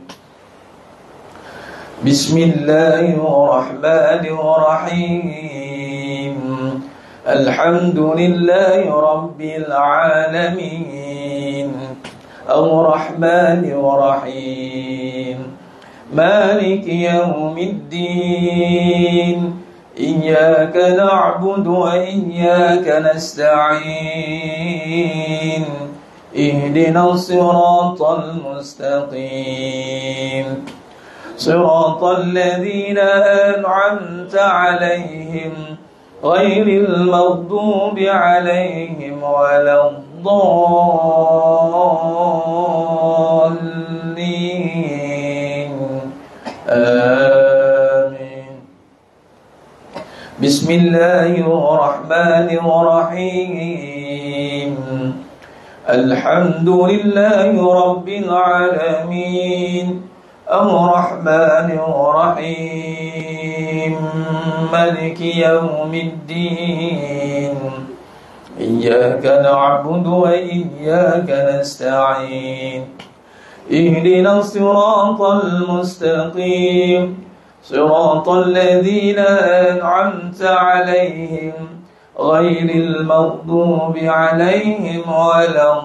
بسم الله الرحمن الرحيم الحمد لله رب العالمين الرحمن الرحيم مالك يوم الدين إياك نعبد وإياك نستعين اهدنا الصراط المستقيم صراط الذين أنعمت عليهم غير المغضوب عليهم ولا الضالين آمين. بسم الله الرحمن الرحيم الحمد لله رب العالمين الرحمن الرحيم مالك يوم الدين إياك نعبد وإياك نستعين اهدنا الصراط المستقيم صراط الذين أنعمت عليهم غير المغضوب عليهم ولا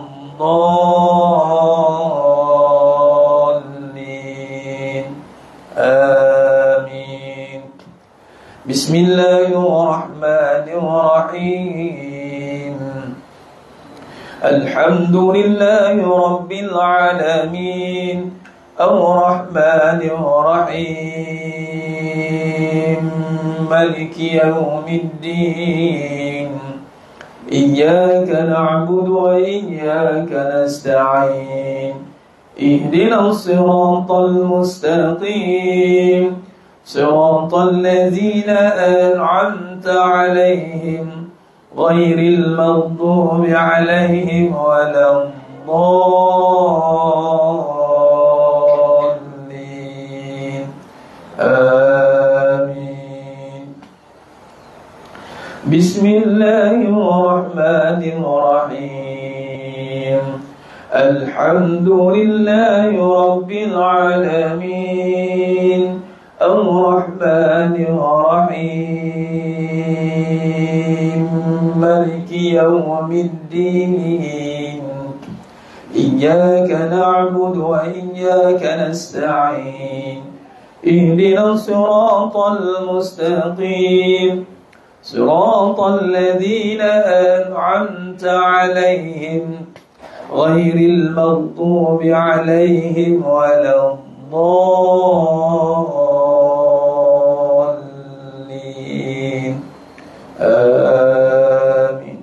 الضالين آمين. بسم الله الرحمن الرحيم الحمد لله رب العالمين الرحمن الرحيم مالك يوم الدين إياك نعبد وإياك نستعين اهدنا الصراط المستقيم صراط الذين أنعمت عليهم غير المغضوب عليهم ولا الضالين آمين. بسم الله الرحمن الرحيم الحمد لله رب العالمين الرحمن الرحيم مالك يوم الدين إياك نعبد وإياك نستعين اهدنا الصراط المستقيم صراط الذين أنعمت عليهم غير المغضوب عليهم ولا الضالين آمين.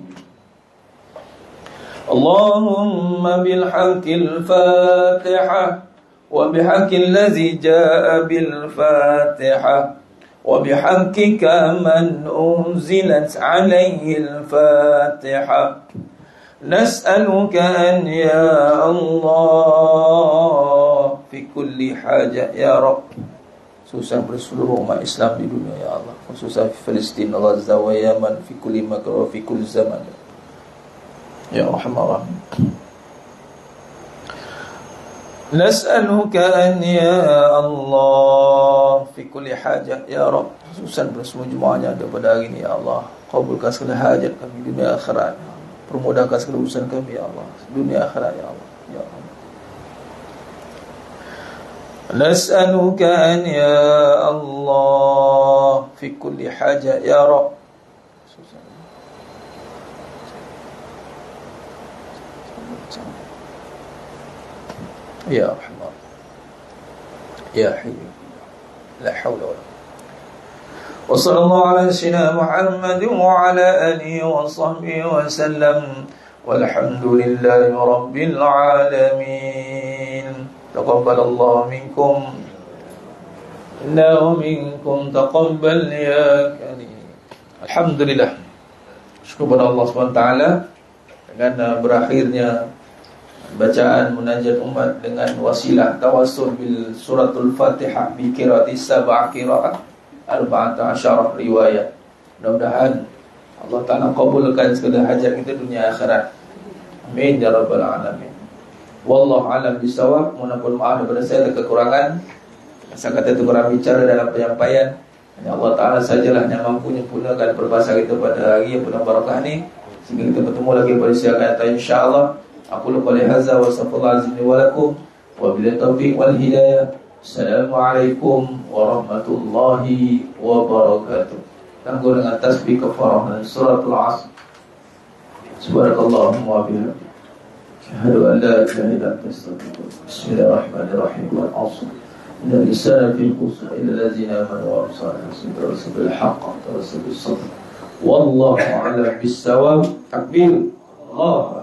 اللهم بالحق الفاتحة وبحق الذي جاء بالفاتحة وبحقك من أنزلت عليه الفاتحة نسألك أن يا الله في كل حاجة يا رب khususnya berseluruh umat Islam di dunia ya Allah, khususnya di Palestina, Gaza wa Yaman, fi kulli makan wa fi kulli zaman ya Rahman Rahim. نسألك أن يا الله في كل حاجة يا رب, khususan bersemua jemaahnya pada hari ini ya Allah, Kabulkan segala hajat kami dunia akhirat. Permudahkan segala urusan kami ya Allah, dunia akhirat ya Allah. Ya Allah. Nas'aluka an ya Allah fi kulli haja ya Rabb. Ya Rahman Ya Hayyu la hawla wala wa sallallahu ala sayyidina Muhammad wa ala alihi wa sahbihi wa sallam walhamdulillahi rabbil alamin. Taqabbalallahu minkum inna wa minkum taqabbal ya karim. Alhamdulillah, syukur kepada Allah SWT dengan berakhirnya bacaan munajat umat dengan wasilah tawassul bil suratul Fatihah bi qiraati sab'a qiraat 14 riwayat. Mudah-mudahan Allah Ta'ala kabulkan segala hajat kita dunia akhirat. Amin ya rabbal alamin. Wallahu a'lam bishawab. Mohon maaf daripada saya ada kekurangan. Saya kata itu kurang bicara dalam penyampaian. Hanya Allah Ta'ala sajalah yang mampu menyempurnakan perbahasan kita pada hari yang penuh barakah ni, sehingga kita bertemu lagi pada siang akan datang insya-Allah. Aku lupa lihaza wa sallallahu alaihi wa lakum wa bila taufiq wal hidayah. Assalamualaikum warahmatullahi wabarakatuh. Tangguh dengan tasbih kafarah dan suratul Asr. Subhanakallahumma wa bihamdika asyhadu an la ilaha illa anta astaghfiruka. Bismillahirrahmanirrahim. Wal 'asr. Innal insana fi khusr illa allazina amanu wa amilus salihati wa tawasaw bil haqqi wa tawasaw bis sabr. Wallahu a'lam bis-shawab. Takbir. Allah